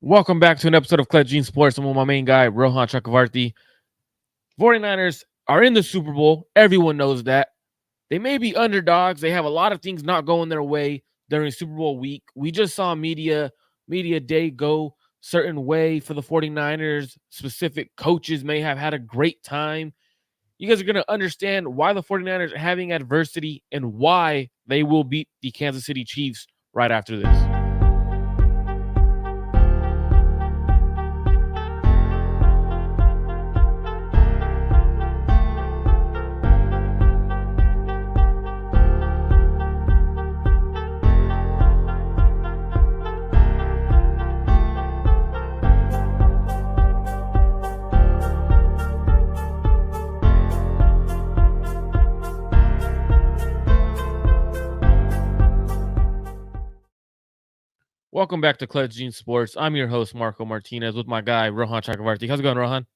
Welcome back to an episode of Clutch Gene Sports. I'm with my main guy, Rohan Chakravarthi. 49ers are in the Super Bowl. Everyone knows that. They may be underdogs. They have a lot of things not going their way during Super Bowl week. We just saw media day go certain way for the 49ers. Specific coaches may have had a great time. You guys are going to understand why the 49ers are having adversity and why they will beat the Kansas City Chiefs right after this. Welcome back to Clutch Gene Sports. I'm your host, Marco Martinez, with my guy, Rohan Chakravarthi. How's it going, Rohan?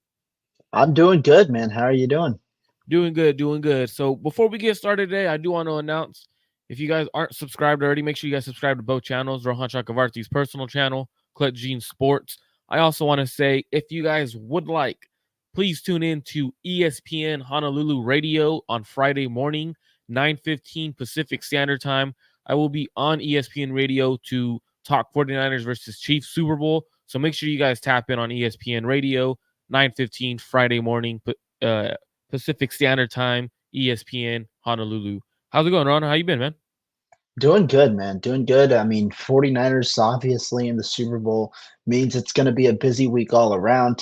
I'm doing good, man. How are you doing? Doing good, doing good. So before we get started today, I do want to announce, if you guys aren't subscribed already, make sure you guys subscribe to both channels, Rohan Chakravarthi's personal channel, Clutch Gene Sports. I also want to say, if you guys would like, please tune in to ESPN Honolulu Radio on Friday morning, 9:15 Pacific Standard Time. I will be on ESPN Radio to talk 49ers versus Chiefs Super Bowl. So make sure you guys tap in on ESPN Radio, 9:15 Friday morning, Pacific Standard Time, ESPN Honolulu. How's it going, Ron? How you been, man? Doing good, man. Doing good. I mean, 49ers obviously in the Super Bowl means it's going to be a busy week all around,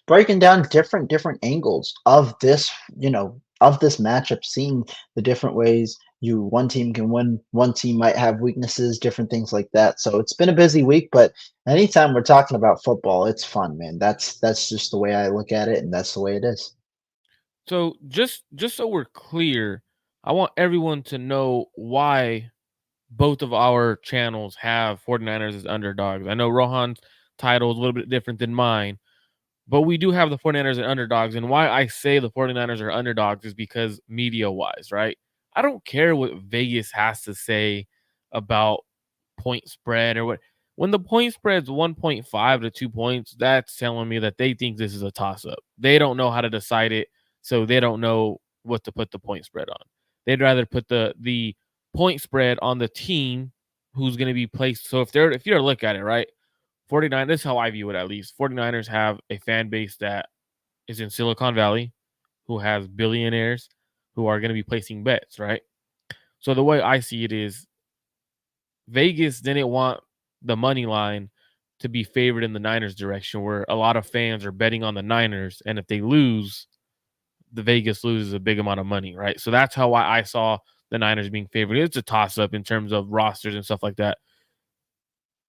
breaking down different angles of this matchup, seeing the different ways one team can win, one team might have weaknesses, different things like that. So it's been a busy week, but anytime we're talking about football, it's fun, man. That's just the way I look at it, and that's the way it is. So just so we're clear, I want everyone to know why both of our channels have 49ers as underdogs. I know Rohan's title is a little bit different than mine, but we do have the 49ers as underdogs. And why I say the 49ers are underdogs is because media-wise, right? I don't care what Vegas has to say about point spread or what. When the point spread's 1.5 to 2 points, that's telling me that they think this is a toss-up. They don't know how to decide it, so they don't know what to put the point spread on. They'd rather put the point spread on the team who's going to be placed. So if you're to look at it, right? 49, this is how I view it at least. 49ers have a fan base that is in Silicon Valley, who has billionaires who are going to be placing bets, right? So the way I see it is Vegas didn't want the money line to be favored in the Niners direction, where a lot of fans are betting on the Niners, and if they lose, the Vegas loses a big amount of money, right? So that's how I saw the Niners being favored. It's a toss up in terms of rosters and stuff like that.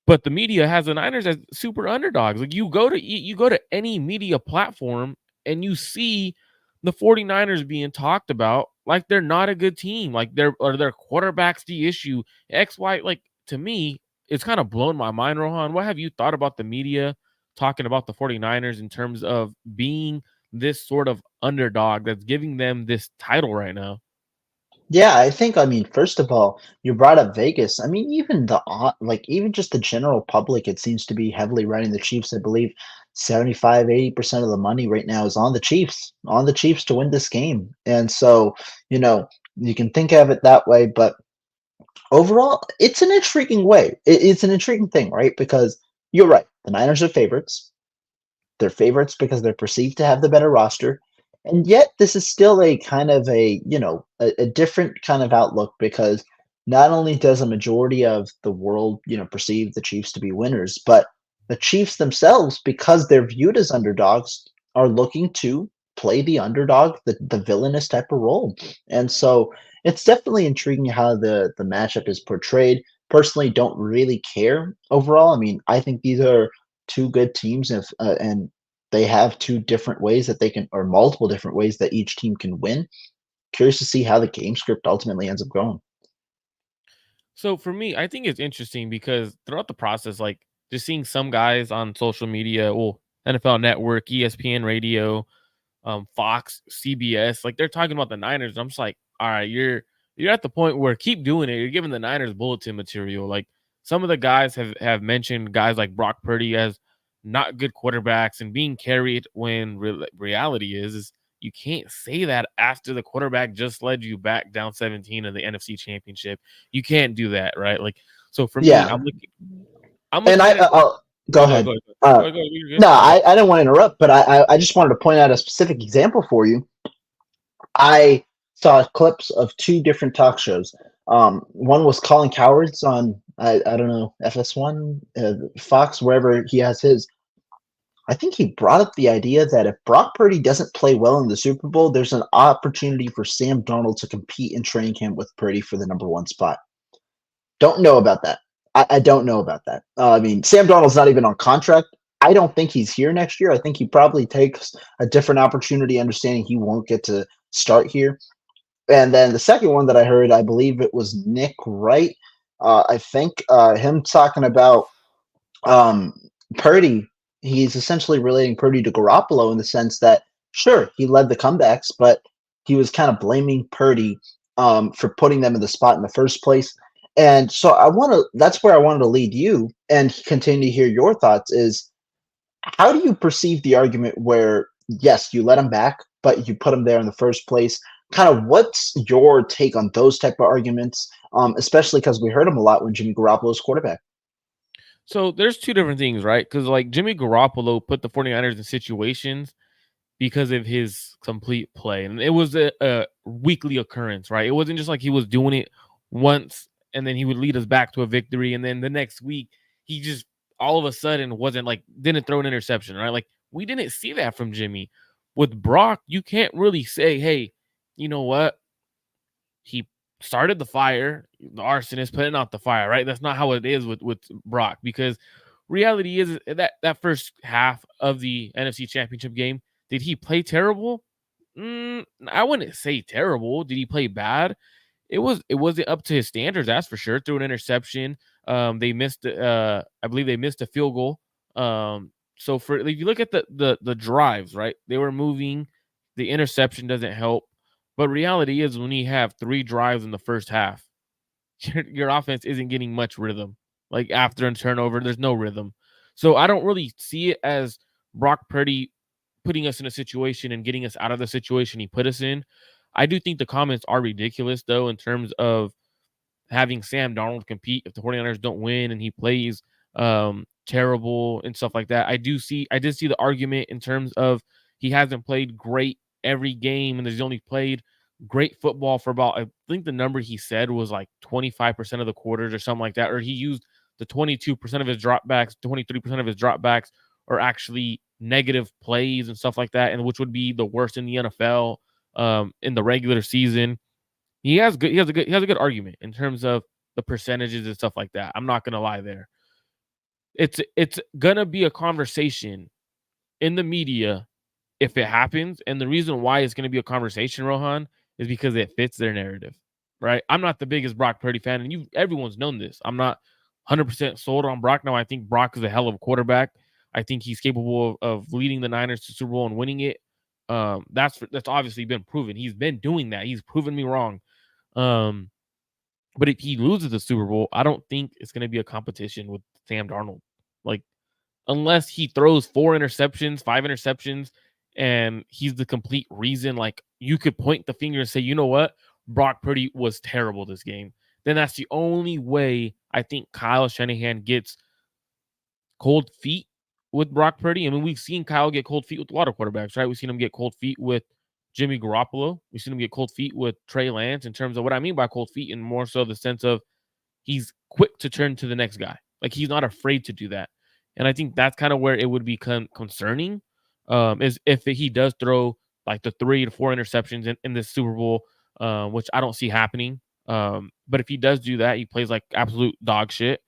But the media has the Niners as super underdogs. Like you go to any media platform and you see the 49ers being talked about like they're not a good team. Like their quarterback's the issue. XY, like to me, it's kind of blown my mind, Rohan. What have you thought about the media talking about the 49ers in terms of being this sort of underdog that's giving them this title right now? Yeah, I mean, first of all, you brought up Vegas. I mean, even just the general public, it seems to be heavily riding the Chiefs. I believe 75-80% of the money right now is on the Chiefs to win this game. And so, you know, you can think of it that way, but overall, it's an intriguing way. It's an intriguing thing, right? Because you're right, the Niners are favorites. They're favorites because they're perceived to have the better roster. And yet, this is still a kind of a different kind of outlook because not only does a majority of the world, perceive the Chiefs to be winners, but the Chiefs themselves, because they're viewed as underdogs, are looking to play the underdog, the villainous type of role. And so it's definitely intriguing how the matchup is portrayed. Personally, don't really care overall. I mean, I think these are two good teams, and they have two different ways that they can, or multiple different ways that each team can win. Curious to see how the game script ultimately ends up going. So for me, I think it's interesting because throughout the process, like just seeing some guys on social media, well, NFL Network, ESPN Radio, Fox, CBS, like they're talking about the Niners. And I'm just like, all right, you're at the point where keep doing it. You're giving the Niners bulletin material. Like some of the guys have mentioned guys like Brock Purdy as not good quarterbacks and being carried when reality is you can't say that after the quarterback just led you back down 17 in the NFC Championship. You can't do that, right? Like, so for me, Yeah, I'm and looking at it. go Oh, go ahead, ahead. go ahead, Uh, go ahead. You're good. no, You're good. I didn't want to interrupt, but I just wanted to point out a specific example for you. I saw clips of two different talk shows. One was Colin Coward's on I don't know FS1, Fox, wherever he has his. I think he brought up the idea that if Brock Purdy doesn't play well in the Super Bowl, there's an opportunity for Sam Darnold to compete in training camp with Purdy for the number one spot. Don't know about that. I don't know about that. I mean, Sam Darnold's not even on contract. I don't think he's here next year. I think he probably takes a different opportunity, understanding he won't get to start here. And then the second one that I heard, I believe it was Nick Wright. I think him talking about um, Purdy. He's essentially relating Purdy to Garoppolo in the sense that, sure, he led the comebacks, but he was kind of blaming Purdy for putting them in the spot in the first place. And so that's where I wanted to lead you and continue to hear your thoughts is how do you perceive the argument where, yes, you let him back, but you put him there in the first place? Kind of what's your take on those type of arguments, especially because we heard him a lot when Jimmy Garoppolo was quarterback? So there's two different things, right? Because like Jimmy Garoppolo put the 49ers in situations because of his complete play. And it was a weekly occurrence, right? It wasn't just like he was doing it once and then he would lead us back to a victory. And then the next week, he just all of a sudden wasn't like, didn't throw an interception, right? Like we didn't see that from Jimmy. With Brock, you can't really say, hey, you know what? He started the fire, the arsonist putting out the fire, right? That's not how it is with Brock because reality is that first half of the NFC Championship game, did he play terrible? I wouldn't say terrible. Did he play bad? It wasn't up to his standards, that's for sure. Threw an interception. They missed I believe they missed a field goal. So for if you look at the drives, right? They were moving. The interception doesn't help. But reality is when you have 3 drives in the first half, your offense isn't getting much rhythm. Like after a turnover, there's no rhythm. So I don't really see it as Brock Purdy putting us in a situation and getting us out of the situation he put us in. I do think the comments are ridiculous though in terms of having Sam Darnold compete if the 49ers don't win and he plays terrible and stuff like that. I did see the argument in terms of he hasn't played great every game and he's only played great football for about I think the number he said was like 25% of the quarters or something like that, or he used the 22% of his dropbacks, 23% of his dropbacks are actually negative plays and stuff like that, and which would be the worst in the NFL in the regular season. He has a good argument in terms of the percentages and stuff like that. I'm not gonna lie there. It's gonna be a conversation in the media if it happens, and the reason why it's gonna be a conversation, Rohan, is because it fits their narrative, right? I'm not the biggest Brock Purdy fan, and everyone's known this. I'm not 100% sold on Brock now. I think Brock is a hell of a quarterback. I think he's capable of leading the Niners to Super Bowl and winning it. That's obviously been proven. He's been doing that. He's proven me wrong. Um, but if he loses the Super Bowl, I don't think it's going to be a competition with Sam Darnold. Like, unless he throws 4 interceptions, 5 interceptions, and he's the complete reason, like, you could point the finger and say, you know what? Brock Purdy was terrible this game. Then that's the only way I think Kyle Shanahan gets cold feet with Brock Purdy. I mean, we've seen Kyle get cold feet with a lot of quarterbacks, right? We've seen him get cold feet with Jimmy Garoppolo. We've seen him get cold feet with Trey Lance in terms of what I mean by cold feet, and more so the sense of he's quick to turn to the next guy. Like he's not afraid to do that. And I think that's kind of where it would become concerning is if he does throw like the 3 to 4 interceptions in this Super Bowl, which I don't see happening. But if he does do that, he plays like absolute dog shit,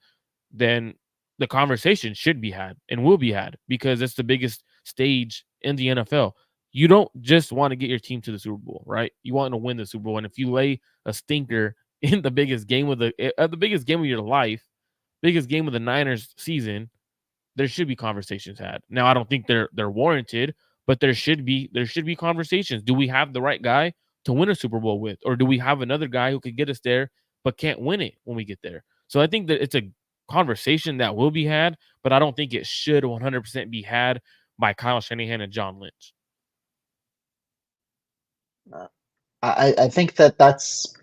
then the conversation should be had and will be had because it's the biggest stage in the NFL. You don't just want to get your team to the Super Bowl, right? You want to win the Super Bowl. And if you lay a stinker in the biggest game of your life, biggest game of the Niners season, there should be conversations had. Now I don't think they're warranted, but there should be conversations. Do we have the right guy to win a Super Bowl with, or do we have another guy who could get us there but can't win it when we get there? So I think that it's a conversation that will be had, but I don't think it should 100% be had by Kyle Shanahan and John Lynch. Uh, I think that that's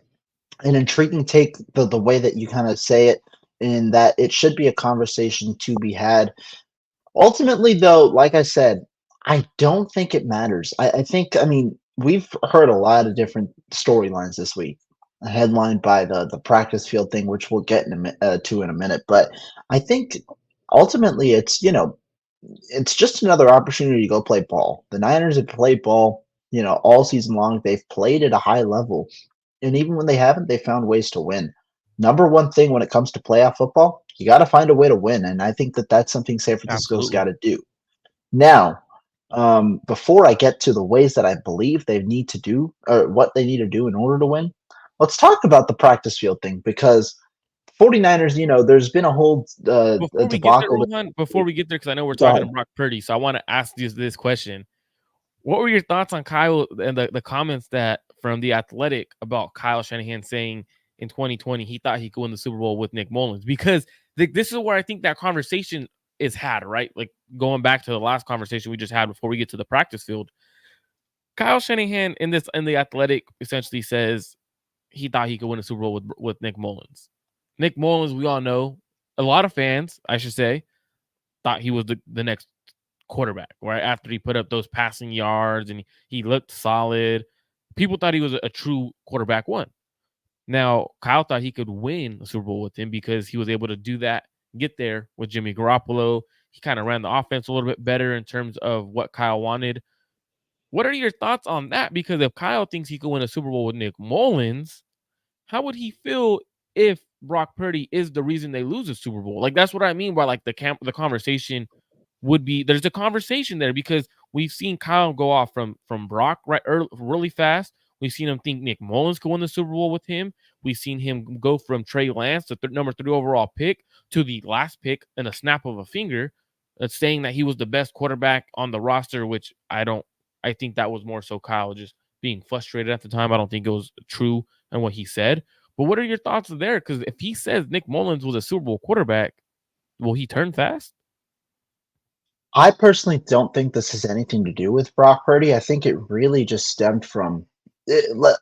an intriguing take, the way that you kind of say it, in that it should be a conversation to be had. Ultimately, though, like I said, I don't think it matters. I think, I mean, we've heard a lot of different storylines this week, headlined by the practice field thing, which we'll get to in a minute. But I think ultimately, it's just another opportunity to go play ball. The Niners have played ball, all season long. They've played at a high level, and even when they haven't, they found ways to win. Number one thing when it comes to playoff football, you got to find a way to win, and I think that that's something San Francisco's got Absolutely. to do. Now, before I get to the ways that I believe they need to do, or what they need to do in order to win, let's talk about the practice field thing, because 49ers, there's been a whole a Before we get there, debacle. Rohan, before we get there, because I know we're Go talking to ahead. Brock Purdy, so I want to ask this question. What were your thoughts on Kyle and the comments that from the Athletic about Kyle Shanahan saying in 2020 he thought he could win the Super Bowl with Nick Mullins? Because this is where I think that conversation is had, right? Like going back to the last conversation we just had before we get to the practice field. Kyle Shanahan in the Athletic essentially says he thought he could win a Super Bowl with Nick Mullins. Nick Mullins, we all know, a lot of fans, I should say, thought he was the next quarterback, right? After he put up those passing yards and he looked solid, people thought he was a true quarterback one. Now, Kyle thought he could win the Super Bowl with him because he was able to do that, get there with Jimmy Garoppolo. He kind of ran the offense a little bit better in terms of what Kyle wanted. What are your thoughts on that? Because if Kyle thinks he could win a Super Bowl with Nick Mullins, how would he feel if Brock Purdy is the reason they lose a Super Bowl? Like that's what I mean by like the conversation would be there's a conversation there because we've seen Kyle go off from Brock really fast. We've seen him think Nick Mullins could win the Super Bowl with him. We've seen him go from Trey Lance, the number 3 overall pick, to the last pick in a snap of a finger, saying that he was the best quarterback on the roster, which I don't. I think that was more so Kyle just being frustrated at the time. I don't think it was true in what he said. But what are your thoughts there? Because if he says Nick Mullins was a Super Bowl quarterback, will he turn fast? I personally don't think this has anything to do with Brock Purdy. I think it really just stemmed from.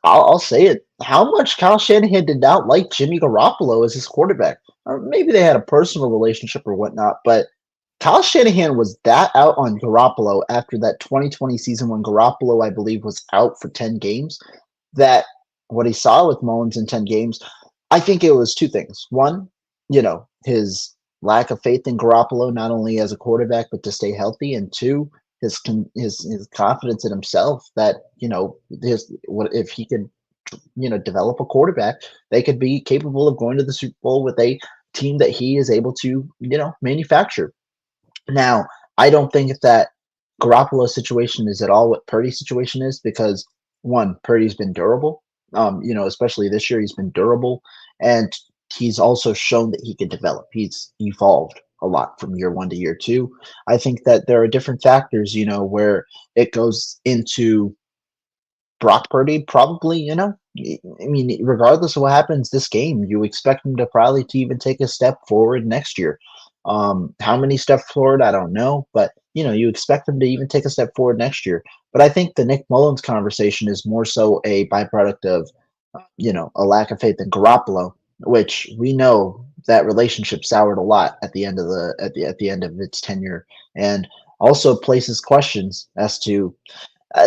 I'll say it. How much Kyle Shanahan did not like Jimmy Garoppolo as his quarterback. Maybe they had a personal relationship or whatnot, but Kyle Shanahan was that out on Garoppolo after that 2020 season when Garoppolo, I believe, was out for 10 games. That what he saw with Mullins in 10 games, I think it was two things. One, his lack of faith in Garoppolo, not only as a quarterback, but to stay healthy. And two, his confidence in himself that, what if he could, develop a quarterback, they could be capable of going to the Super Bowl with a team that he is able to, manufacture. Now, I don't think that Garoppolo's situation is at all what Purdy's situation is because one, Purdy's been durable. Especially this year, he's been durable, and he's also shown that he can develop. He's evolved a lot from year one to year two. I think that there are different factors, where it goes into Brock Purdy probably, I mean, regardless of what happens this game, you expect him to probably to even take a step forward next year. How many steps forward, I don't know, but you expect him to even take a step forward next year. But I think the Nick Mullins conversation is more so a byproduct of, a lack of faith in Garoppolo, which we know that relationship soured a lot at the end of the end of its tenure, and also places questions as to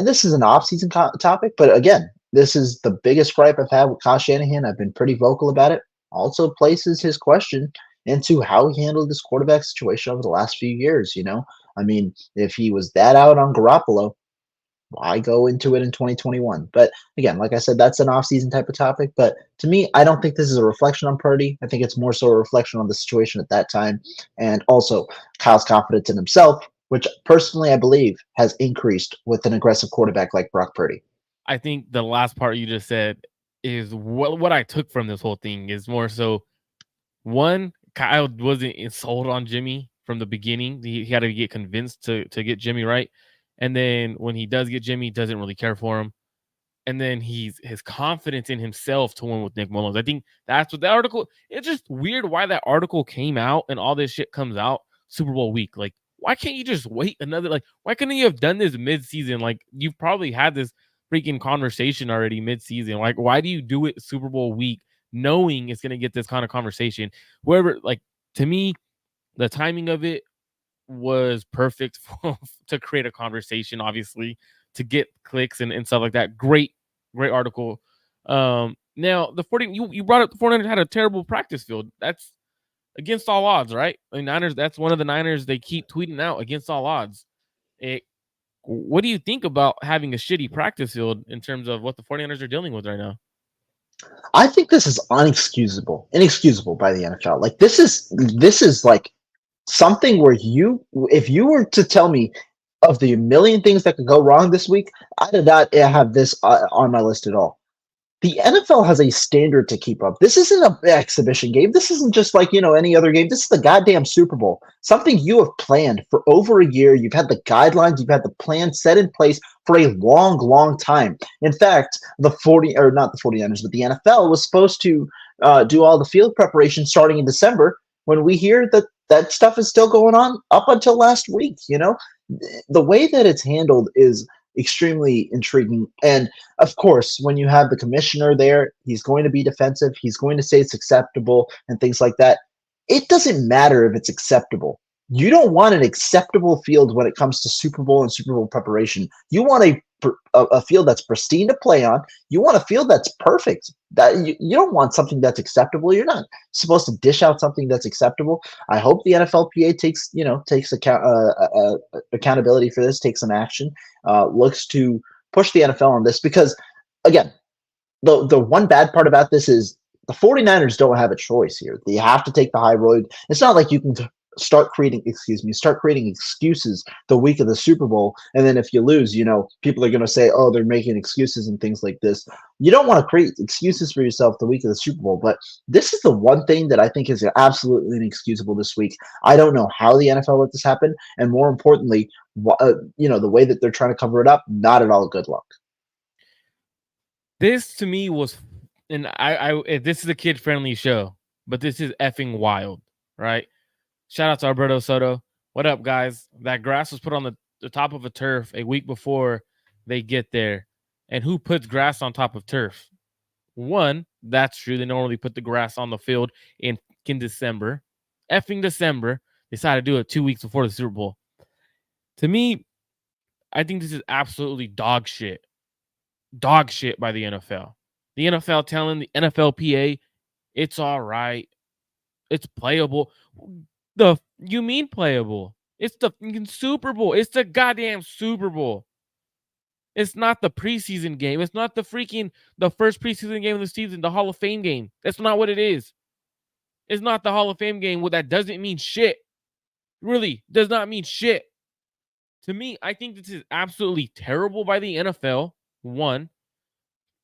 this is an off-season topic, but again, this is the biggest gripe I've had with Kyle Shanahan. I've been pretty vocal about it. Also places his question into how he handled this quarterback situation over the last few years. I mean, if he was that out on Garoppolo, why go into it in 2021? But again, like I said, that's an off-season type of topic. But to me, I don't think this is a reflection on Purdy. I think it's more so a reflection on the situation at that time, and also Kyle's confidence in himself, which personally I believe has increased with an aggressive quarterback like Brock Purdy. I think the last part you just said is what I took from this whole thing is more so one, Kyle wasn't sold on Jimmy from the beginning. He had to get convinced to get Jimmy right. And then when he does get Jimmy, he doesn't really care for him. and then his confidence in himself to win with Nick Mullins. I think that's what the article. It's just weird why that article came out and all this shit comes out Super Bowl week. Like, why can't you just wait another? Like, why couldn't you have done this mid-season? Like, you've probably had this freaking conversation already mid-season. Like, why do you do it Super Bowl week, knowing it's gonna get this kind of conversation? Whoever, like, to me, the timing of it was perfect to create a conversation, obviously, to get clicks and stuff like that. Great article. Now the 40 you brought up the 49ers had a terrible practice field. That's against all odds, right? The Niners, that's one of the Niners they keep tweeting out against all odds. It, what do you think about having a shitty practice field in terms of what the 49ers are dealing with right now? I think this is inexcusable by the NFL. Like this is like something where if you were to tell me of the million things that could go wrong this week, I did not have this on my list at all. The NFL has a standard to keep up. This isn't an exhibition game. This isn't just like, any other game. This is the goddamn Super Bowl. Something you have planned for over a year. You've had the guidelines, you've had the plan set in place for a long, long time. In fact, the 40 or not the 49ers, but the NFL was supposed to do all the field preparation starting in December when we hear that that stuff is still going on up until last week, The way that it's handled is extremely intriguing. And of course, when you have the commissioner there, he's going to be defensive. He's going to say it's acceptable and things like that. It doesn't matter if it's acceptable. You don't want an acceptable field when it comes to Super Bowl and Super Bowl preparation. You want a field that's pristine to play on. You want a field that's perfect. That you don't want something that's acceptable. You're not supposed to dish out something that's acceptable. I hope the NFLPA takes accountability for this, takes some action, looks to push the NFL on this because, again, the one bad part about this is the 49ers don't have a choice here. They have to take the high road. It's not like you can start creating excuses the week of the Super Bowl, and then if you lose, people are going to say, oh, they're making excuses and things like this. You don't want to create excuses for yourself the week of the Super Bowl, but this is the one thing that I think is absolutely inexcusable this week. I don't know how the NFL let this happen, and more importantly, the way that they're trying to cover it up, not at all good luck. This to me was, and this is a kid friendly show, but this is effing wild, right? Shout out to Alberto Soto. What up, guys? That grass was put on the top of a turf a week before they get there. And who puts grass on top of turf? One, that's true. They normally put the grass on the field in December. Effing December. They decided to do it 2 weeks before the Super Bowl. To me, I think this is absolutely dog shit. Dog shit by the NFL. The NFL telling the NFLPA it's all right. It's playable. You mean playable? It's the Super Bowl. It's the goddamn Super Bowl. It's not the preseason game. It's not the first preseason game of the season, the Hall of Fame game. That's not what it is. It's not the Hall of Fame game. Well, that doesn't mean shit. Really does not mean shit. To me, I think this is absolutely terrible by the NFL. One.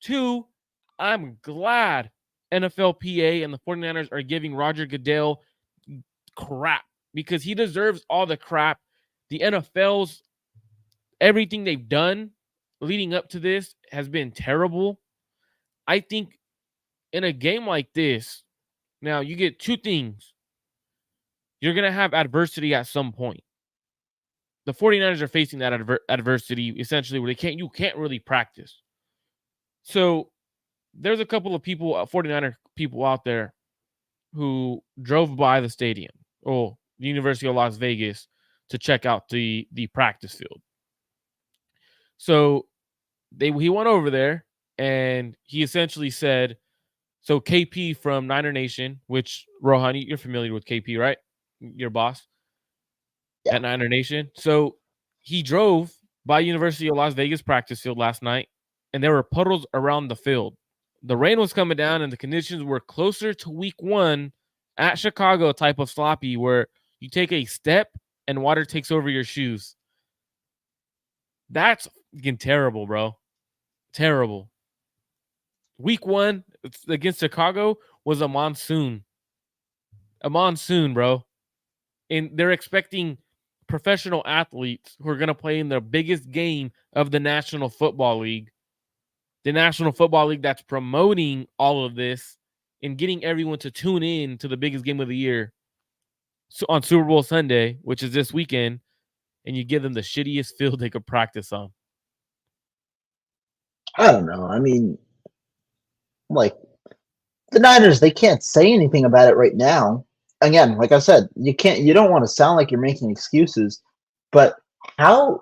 Two, I'm glad NFLPA and the 49ers are giving Roger Goodell crap because he deserves all the crap. The NFL's everything they've done leading up to this has been terrible. I think in a game like this, now you get two things. You're going to have adversity at some point. The 49ers are facing that adversity essentially where you can't really practice. So there's a couple of people, 49er people out there who drove by the stadium or the University of Las Vegas to check out the practice field. So he went over there and he essentially said, so KP from Niner Nation, which Rohan, you're familiar with KP, right? Your boss at Niner Nation. So he drove by University of Las Vegas practice field last night, and there were puddles around the field. The rain was coming down, and the conditions were closer to week 1 at Chicago type of sloppy, where you take a step and water takes over your shoes. That's fucking terrible, bro. Terrible. Week 1 against Chicago was a monsoon. A monsoon, bro. And they're expecting professional athletes who are going to play in the biggest game of the National Football League the National Football League that's promoting all of this and getting everyone to tune in to the biggest game of the year on Super Bowl Sunday, which is this weekend, and you give them the shittiest field they could practice on. I don't know. I mean, like the Niners, they can't say anything about it right now. Again, like I said, you don't want to sound like you're making excuses, but how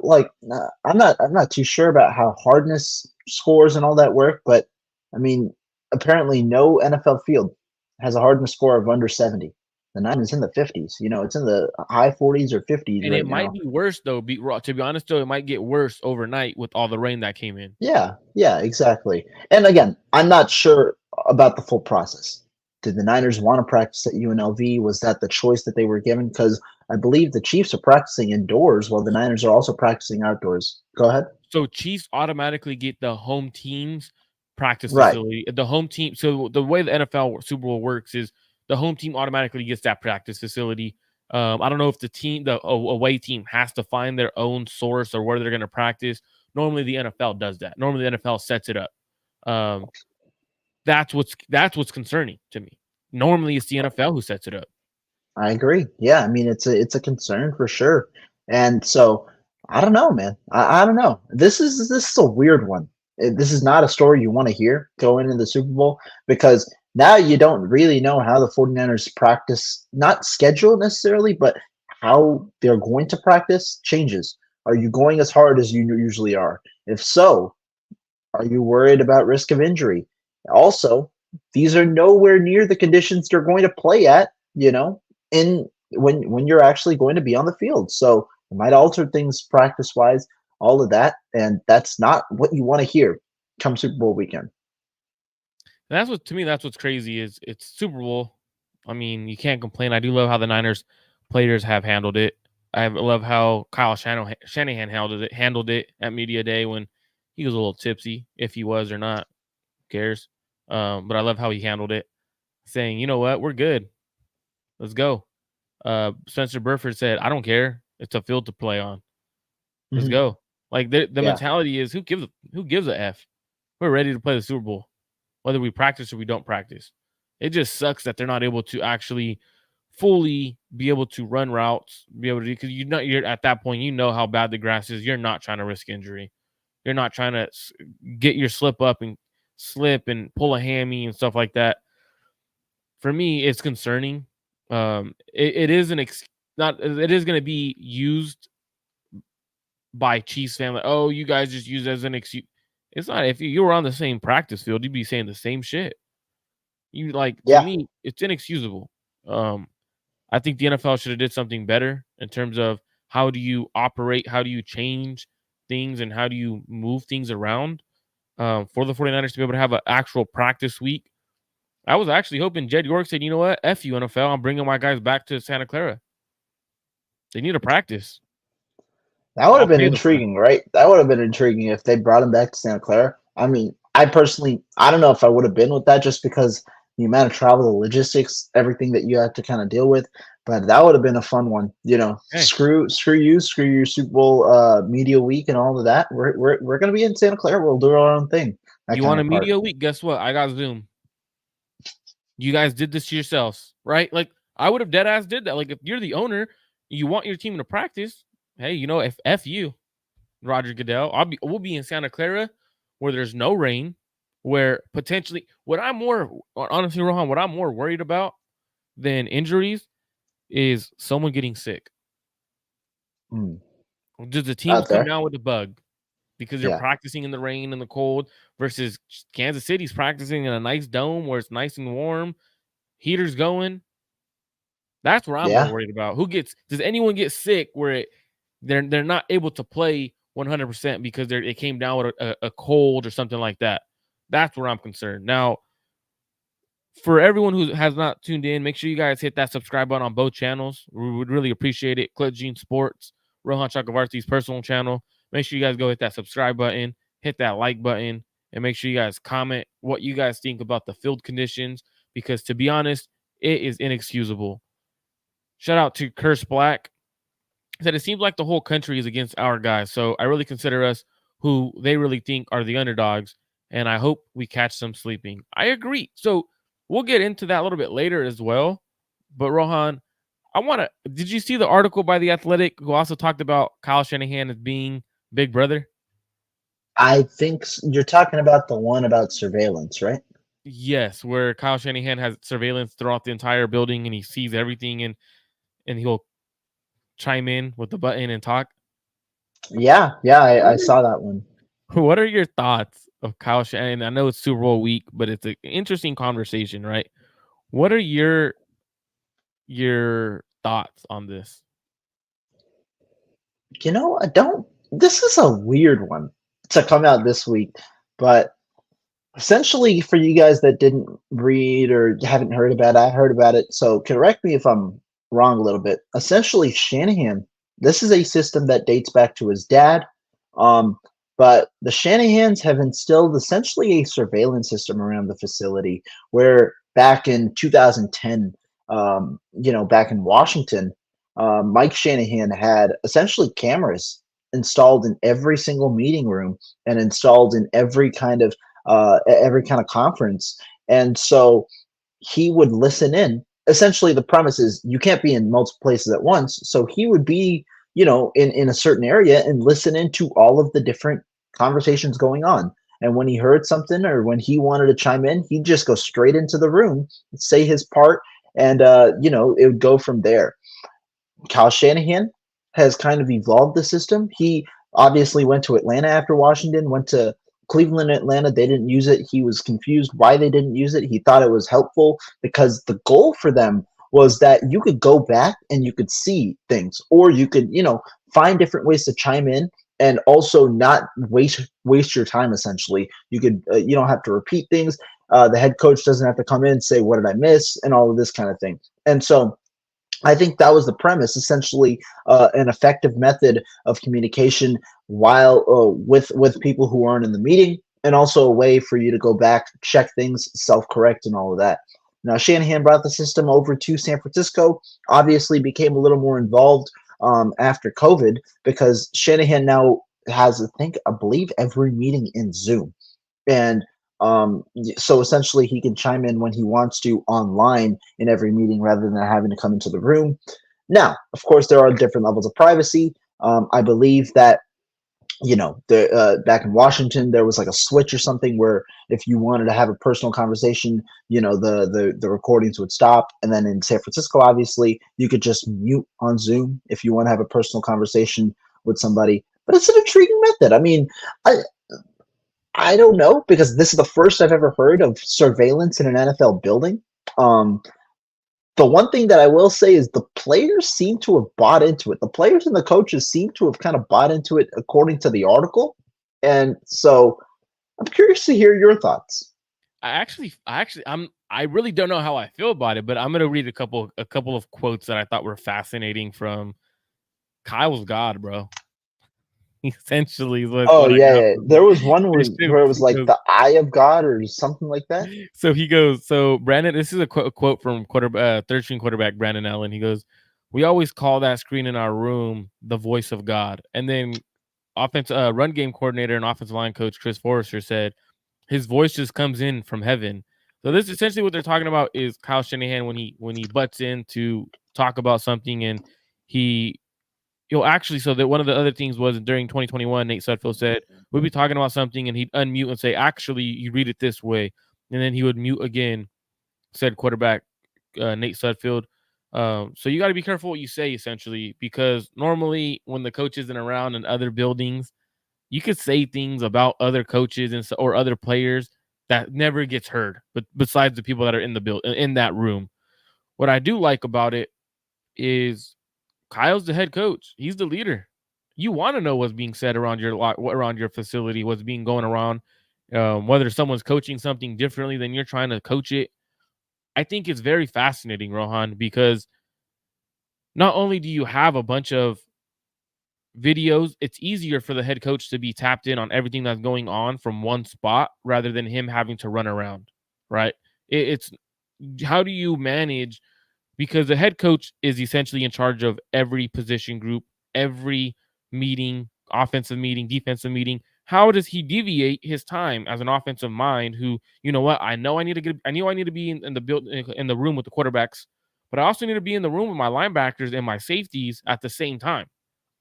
I'm not too sure about how hardness scores and all that work, but I mean, apparently no NFL field has a hardness score of under 70. The Niners in the 50s. It's in the high 40s or 50s And it right might now. be worse though. To be honest though, it might get worse overnight with all the rain that came in. Yeah, yeah, exactly. And again, I'm not sure about the full process. Did the Niners want to practice at UNLV? Was that the choice that they were given? Because I believe the Chiefs are practicing indoors while the Niners are also practicing outdoors. Go ahead. So Chiefs automatically get the home team's practice Right. facility. The home team. So the way the NFL Super Bowl works is the home team automatically gets that practice facility. I don't know if the away team has to find their own source or where they're going to practice. Normally, the NFL does that. Normally, the NFL sets it up. Um, that's what's concerning to me. Normally, it's the NFL who sets it up. I agree. Yeah, I mean it's a concern for sure. And so I don't know, man. I don't know. This is a weird one. This is not a story you want to hear going into the Super Bowl because now you don't really know how the 49ers practice, not schedule necessarily, but how they're going to practice changes. Are you going as hard as you usually are? If so, are you worried about risk of injury? Also, these are nowhere near the conditions they're going to play at, in when you're actually going to be on the field. So it might alter things practice wise, all of that, and that's not what you want to hear come Super Bowl weekend. And that's what to me. That's what's crazy is it's Super Bowl. I mean, you can't complain. I do love how the Niners players have handled it. I love how Kyle Shanahan handled it at media day when he was a little tipsy, if he was or not, who cares? But I love how he handled it, saying, "You know what, we're good. Let's go." Spencer Burford said, "I don't care. It's a field to play on. Let's Mhm. go." Like the Yeah, mentality is, who gives a f? We're ready to play the Super Bowl, whether we practice or we don't practice. It just sucks that they're not able to actually fully be able to run routes, be able to because you're at that point, you know how bad the grass is. You're not trying to risk injury. You're not trying to get your slip and pull a hammy and stuff like that. For me, it's concerning. It is an not it is going to be used by Chiefs family. Oh, you guys just use it as an excuse. It's not. If you were on the same practice field, you'd be saying the same shit. You like to yeah. me, it's inexcusable. Um, I think the NFL should have did something better in terms of how do you operate, how do you change things, and how do you move things around for the 49ers to be able to have an actual practice week. I was actually hoping Jed York said, you know what, F you NFL, I'm bringing my guys back to Santa Clara. They need a practice. That would I'll have been pay them for it. intriguing, right? That would have been intriguing if they brought him back to Santa Clara. I mean, I personally, I don't know if I would have been with that just because the amount of travel, the logistics, everything that you have to kind of deal with. But that would have been a fun one. Hey, Screw you, screw your Super Bowl media week and all of that. We're gonna be in Santa Clara. We'll do our own thing. That you kind want a of part. media week? Guess what? I got Zoom. You guys did this to yourselves, right? Like I would have dead ass did that. Like if you're the owner, you want your team to practice. Hey, if F you, Roger Goodell, we'll be in Santa Clara where there's no rain, where potentially what I'm more honestly, Rohan, what I'm more worried about than injuries is someone getting sick. Mm, Does the teams out come there. down with the bug because you're Yeah, practicing in the rain and the cold versus Kansas City's practicing in a nice dome where it's nice and warm, heaters going? That's where I'm more yeah. worried about. Does anyone get sick where they're not able to play 100% because it came down with a cold or something like that? That's where I'm concerned. Now, for everyone who has not tuned in, make sure you guys hit that subscribe button on both channels. We would really appreciate it. Clip Gene Sports, Rohan Chakravarthi's personal channel. Make sure you guys go hit that subscribe button, hit that like button, and make sure you guys comment what you guys think about the field conditions because, to be honest, it is inexcusable. Shout out to Curse Black. He said it seems like the whole country is against our guys. So I really consider us who they really think are the underdogs and I hope we catch some sleeping. I agree. So we'll get into that a little bit later as well. But Rohan, did you see the article by The Athletic who also talked about Kyle Shanahan as being Big Brother? I think you're talking about the one about surveillance, right? Yes, where Kyle Shanahan has surveillance throughout the entire building and he sees everything and he'll chime in with the button and talk. Yeah, I saw that one. What are your thoughts of Kyle Shanahan? I know it's Super Bowl week, but it's an interesting conversation, right? What are your thoughts on this? I don't. This is a weird one to come out this week, but essentially, for you guys that didn't read or haven't heard about it, I heard about it. So correct me if I'm wrong a little bit. Essentially, Shanahan, this is a system that dates back to his dad. Um, but the Shanahans have instilled essentially a surveillance system around the facility where back in 2010, back in Washington, Mike Shanahan had essentially cameras installed in every single meeting room and installed in every kind of conference. And so he would listen in. Essentially, the premise is you can't be in multiple places at once. So he would be, in a certain area and listen into all of the different conversations going on. And when he heard something or when he wanted to chime in, he'd just go straight into the room, say his part, and it would go from there. Kyle Shanahan has kind of evolved the system. He obviously went to Atlanta after Washington, went to Cleveland, Atlanta. They didn't use it. He was confused why they didn't use it. He thought it was helpful because the goal for them was that you could go back and you could see things, or you could, find different ways to chime in and also not waste your time. Essentially, you don't have to repeat things. The head coach doesn't have to come in and say, "What did I miss?" and all of this kind of thing. And so I think that was the premise, essentially, an effective method of communication while with people who aren't in the meeting, and also a way for you to go back, check things, self-correct, and all of that. Now, Shanahan brought the system over to San Francisco. Obviously, became a little more involved after COVID because Shanahan now has, I believe, every meeting in Zoom. And so essentially, he can chime in when he wants to online in every meeting rather than having to come into the room. Now, of course, there are different levels of privacy. I believe that back in Washington, there was like a switch or something where if you wanted to have a personal conversation, the recordings would stop. And then in San Francisco, obviously, you could just mute on Zoom if you want to have a personal conversation with somebody. But it's an intriguing method. I mean, I don't know because this is the first I've ever heard of surveillance in an NFL building. Um, the one thing that I will say is the players seem to have bought into it. The players and the coaches seem to have kind of bought into it according to the article. And so I'm curious to hear your thoughts. I really don't know how I feel about it, but I'm gonna read a couple of quotes that I thought were fascinating from Kyle's God, bro. Essentially, is Oh what I yeah, got yeah. from There was one this shit. where it was like the eye of God or something like that. So he goes, so Brandon, this is a quote from third string quarterback Brandon Allen. He goes, "We always call that screen in our room the voice of God." And then run game coordinator and offensive line coach Chris Forrester said his voice just comes in from heaven. So this essentially what they're talking about is Kyle Shanahan when he butts in to talk about something and he you'll actually so that one of the other things was during 2021, Nate Sudfeld said we'd be talking about something and he'd unmute and say, actually, you read it this way. And then he would mute again, said quarterback Nate Sudfeld. So you got to be careful what you say, essentially, because normally when the coach isn't around in other buildings, you could say things about other coaches or other players that never gets heard, but besides the people that are in that room. What I do like about it is Kyle's the head coach. He's the leader. You want to know what's being said around your facility, what's being going around, whether someone's coaching something differently than you're trying to coach it. I think it's very fascinating, Rohan, because not only do you have a bunch of videos, it's easier for the head coach to be tapped in on everything that's going on from one spot rather than him having to run around, right? It's how do you manage because the head coach is essentially in charge of every position group, every meeting, offensive meeting, defensive meeting. how does he deviate his time as an offensive mind who, you know what, I knew I need to be in the build in the room with the quarterbacks, but I also need to be in the room with my linebackers and my safeties at the same time.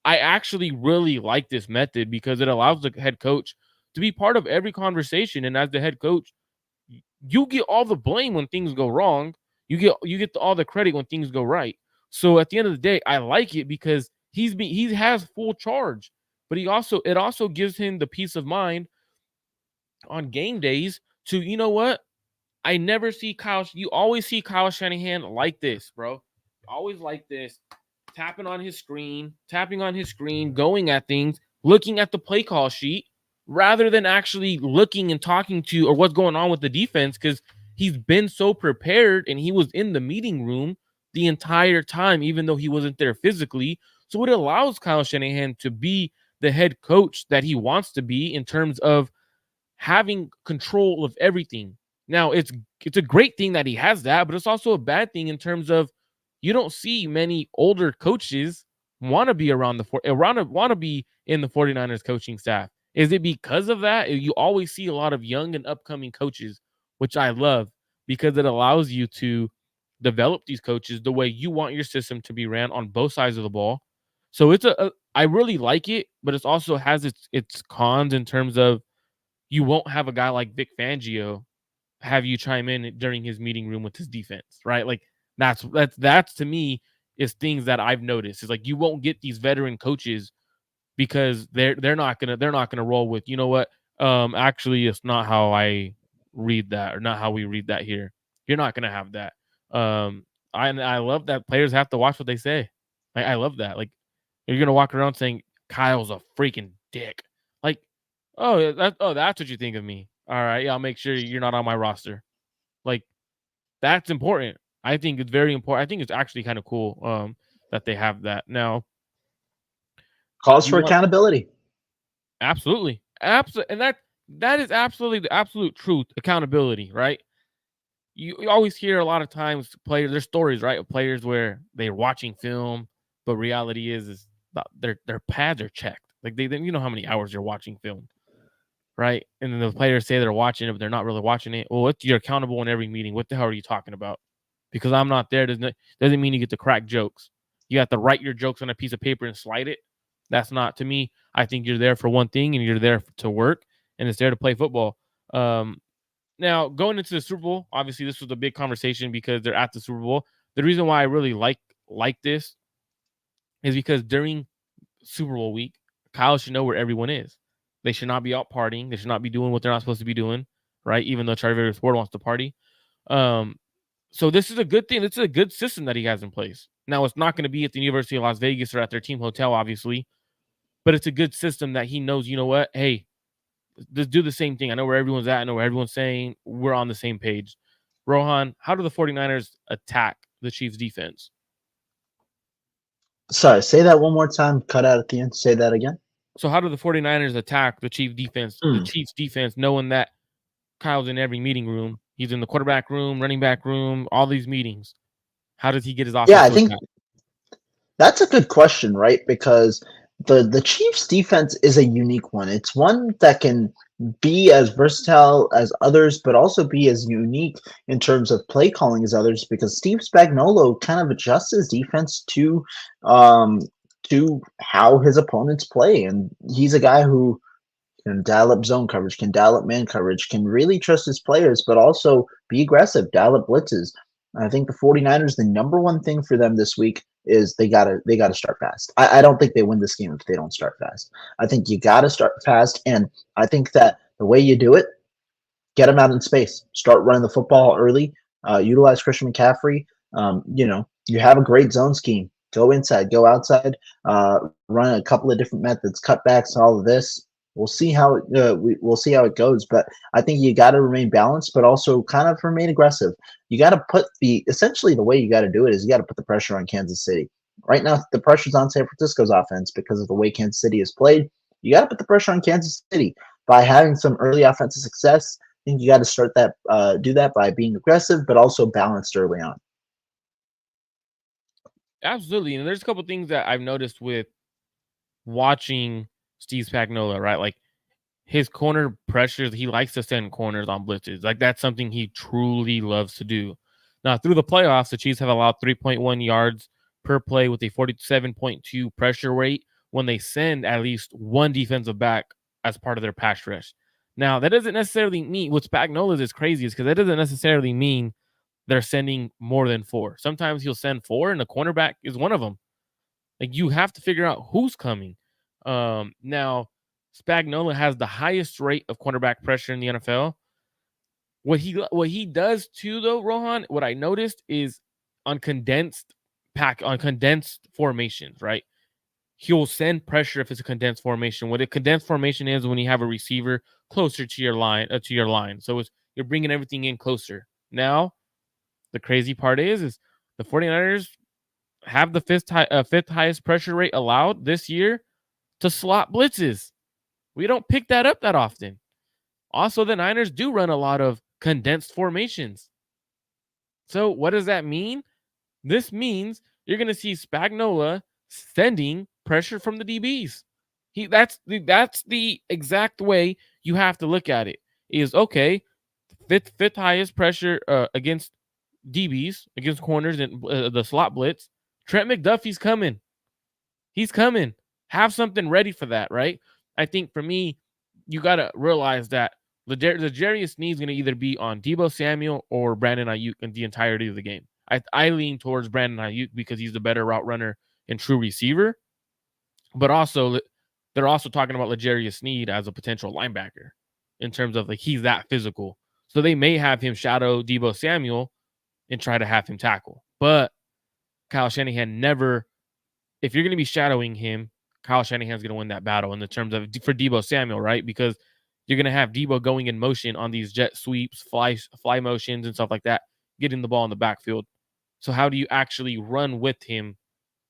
I actually really like this method because it allows the head coach to be part of every conversation. And as the head coach, you get all the blame when things go wrong. You get all the credit when things go right. So at the end of the day, I like it because he has full charge, but it also gives him the peace of mind on game days to, you know what, I never see Kyle. You always see Kyle Shanahan like this, bro. Always like this, tapping on his screen, going at things, looking at the play call sheet, rather than actually looking and talking to or what's going on with the defense because he's been so prepared and he was in the meeting room the entire time, even though he wasn't there physically. So it allows Kyle Shanahan to be the head coach that he wants to be in terms of having control of everything. Now, it's a great thing that he has that, but it's also a bad thing in terms of you don't see many older coaches want to be want to be in the 49ers coaching staff. Is it because of that? You always see a lot of young and upcoming coaches, which I love because it allows you to develop these coaches the way you want your system to be ran on both sides of the ball. So I really like it, but it also has its cons in terms of you won't have a guy like Vic Fangio have you chime in during his meeting room with his defense, right? Like that's to me is things that I've noticed. Is like you won't get these veteran coaches because they're not gonna roll with, you know what? Actually it's not how I read that or not how we read that here. You're not gonna have that. I love that players have to watch what they say. I love that. Like you're gonna walk around saying Kyle's a freaking dick. Like, that's what you think of me. All right, yeah, I'll make sure you're not on my roster. Like, that's important. I think it's very important. I think it's actually kind of cool that they have that. Now, Calls you for want accountability. absolutely. Absolutely. And that is absolutely the absolute truth, accountability, right? You always hear a lot of times players there's stories, right, of players where they're watching film, but reality is their pads are checked. Like they you know how many hours you're watching film, right? And then the players say they're watching it, but they're not really watching it. Well, you're accountable in every meeting. What the hell are you talking about? Because I'm not there doesn't mean you get to crack jokes. You have to write your jokes on a piece of paper and slide it. That's not to me. I think you're there for one thing and you're there to work and it's there to play football. Um, Now going into the Super Bowl, obviously this was a big conversation because they're at the Super Bowl. The reason why I really like this is because during Super Bowl week, Kyle should know where everyone is. They should not be out partying. They should not be doing what they're not supposed to be doing, right? Even though Travis Ford wants to party. Um, so this is a good thing. This is a good system that he has in place. Now it's not going to be at the University of Las Vegas or at their team hotel, obviously, but it's a good system that he knows. You know what? Hey, just do the same thing. I know where everyone's at. I know where everyone's saying. We're on the same page. Rohan, how do the 49ers attack the Chiefs defense? Sorry, say that one more time. Cut out at the end. Say that again. So how do the 49ers attack the Chiefs defense? The Mm. Chiefs defense, knowing that Kyle's in every meeting room. He's in the quarterback room, running back room, all these meetings. How does he get his Yeah, offense I to think attack? that's a good question, right? Because the Chiefs defense is a unique one. It's one that can be as versatile as others, but also be as unique in terms of play calling as others. Because Steve Spagnuolo kind of adjusts his defense um, to how his opponents play, and he's a guy who can dial up zone coverage, can dial up man coverage, can really trust his players, but also be aggressive, dial up blitzes. I think the 49ers, the number one thing for them this week is they gotta start fast. I don't think they win this game if they don't start fast. I think you gotta start fast, and I think that the way you do it, get them out in space. Start running the football early. Utilize Christian McCaffrey. You have a great zone scheme. Go inside, go outside. Run a couple of different methods, cutbacks, all of this. We'll see how it goes. But I think you got to remain balanced, but also kind of remain aggressive. You got to put essentially the way you got to do it is you got to put the pressure on Kansas City. Right now, the pressure's on San Francisco's offense because of the way Kansas City is played. You got to put the pressure on Kansas City by having some early offensive success. Think you got to do that by being aggressive, but also balanced early on. Absolutely. And there's a couple things that I've noticed with watching Steve Spagnuolo, right? Like his corner pressures, he likes to send corners on blitzes. Like that's something he truly loves to do. Now, through the playoffs, the Chiefs have allowed 3.1 yards per play with a 47.2 pressure rate when they send at least one defensive back as part of their pass rush. Now, that doesn't necessarily mean what Spagnola's is crazy is because that doesn't necessarily mean they're sending more than four. Sometimes he'll send four, and the cornerback is one of them. Like you have to figure out who's coming. Now Spagnuolo has the highest rate of cornerback pressure in the NFL. What he does too, though, Rohan, what I noticed is on condensed formations, right? He'll send pressure if it's a condensed formation. What a condensed formation is when you have a receiver closer to your line. So you're bringing everything in closer. Now, the crazy part is the 49ers have the fifth highest pressure rate allowed this year to slot blitzes. We don't pick that up that often. Also, the Niners do run a lot of condensed formations. So, what does that mean? This means you're going to see Spagnola sending pressure from the DBs. That's the exact way you have to look at it. Is okay, fifth highest pressure against DBs, against corners and the slot blitz. Trent McDuffie's coming. He's coming. Have something ready for that, right? I think for me, you got to realize that L'Jarius Sneed's going to either be on Debo Samuel or Brandon Ayuk in the entirety of the game. I lean towards Brandon Ayuk because he's the better route runner and true receiver. But also, they're also talking about L'Jarius Sneed as a potential linebacker in terms of like he's that physical. So they may have him shadow Debo Samuel and try to have him tackle. But Kyle Shanahan never, if you're going to be shadowing him, Kyle Shanahan's going to win that battle in the terms of for Debo Samuel, right? Because you're going to have Debo going in motion on these jet sweeps, fly motions, and stuff like that, getting the ball in the backfield. So how do you actually run with him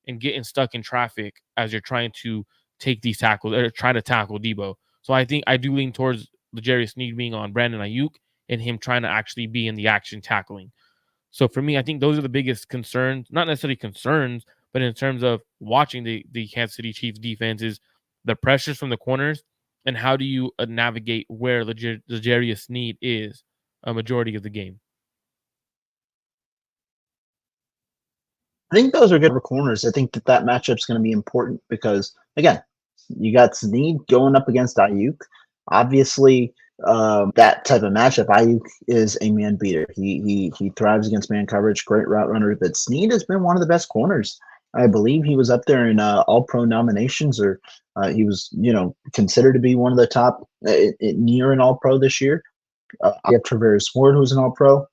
and getting stuck in traffic as you're trying to take these tackles or try to tackle Debo? So I think I do lean towards L'Jarius Sneed being on Brandon Ayuk and him trying to actually be in the action tackling. So for me, I think those are the biggest concerns, not necessarily concerns, but in terms of watching the Kansas City Chiefs defense is the pressures from the corners and how do you navigate where L'Jarius Sneed is a majority of the game. I think those are good corners. I think that matchup's going to be important because again, you got Snead going up against Ayuk. Obviously, that type of matchup, Ayuk is a man beater. He thrives against man coverage, great route runner. But Snead has been one of the best corners. I believe he was up there in All Pro nominations, or he was considered to be one of the top near an All Pro this year. You have Travis Ward, who's an All Pro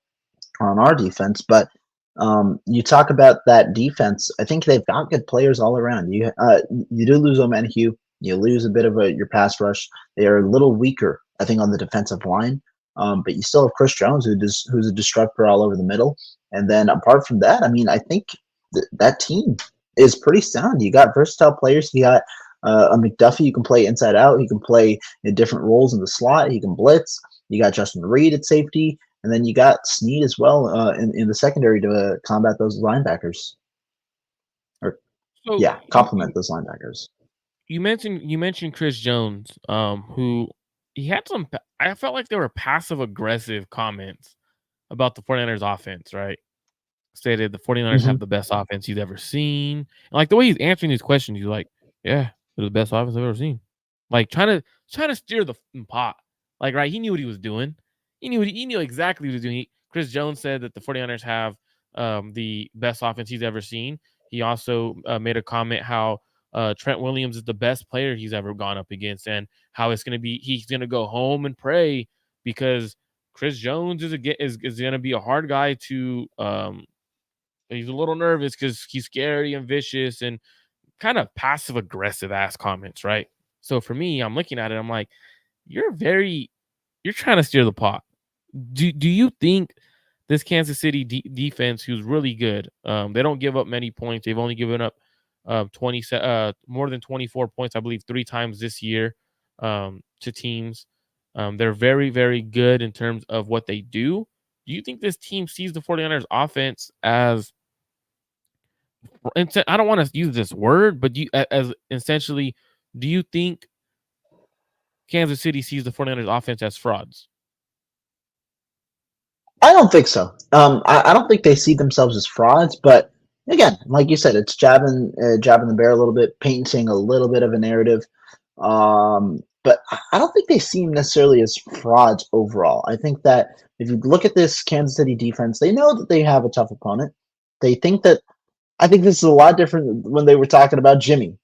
on our defense, but you talk about that defense. I think they've got good players all around. You do lose O'Manihue. You lose a bit of your pass rush. They are a little weaker, I think, on the defensive line. But you still have Chris Jones, who's a disruptor all over the middle. And then apart from that, I mean, I think that team is pretty sound. You got versatile players. You got a McDuffie who can play inside out. He can play in different roles in the slot. He can blitz. You got Justin Reed at safety. And then you got Snead as well in the secondary to combat those linebackers, or So yeah, complement those linebackers. you mentioned Chris Jones, who he had some. I felt like there were passive aggressive comments about the 49ers offense, right? Stated the 49ers Hmm. have the best offense he's ever seen. And like the way he's answering these questions, he's like, "Yeah, they're the best offense I've ever seen." Like trying to steer the pot. Like, right, he knew what he was doing. He knew exactly what he was doing. Chris Jones said that the 49ers have the best offense he's ever seen. He also made a comment how Trent Williams is the best player he's ever gone up against, and how he's gonna go home and pray because Chris Jones is gonna be a hard guy to he's a little nervous because he's scary and vicious and kind of passive aggressive ass comments, right? So for me, I'm looking at it, I'm like, you're trying to steer the pot. Do you think this Kansas City defense, who's really good, they don't give up many points. They've only given up more than 24 points, I believe, three times this year to teams. They're very, very good in terms of what they do. Do you think this team sees the 49ers offense as I don't want to use this word, but as essentially, do you think Kansas City sees the 49ers offense as frauds? I don't think so. I don't think they see themselves as frauds, but again, like you said, it's jabbing the bear a little bit, painting a little bit of a narrative. But I don't think they seem necessarily as frauds overall. I think that if you look at this Kansas City defense, they know that they have a tough opponent. They think that I think this is a lot different when they were talking about Jimmy.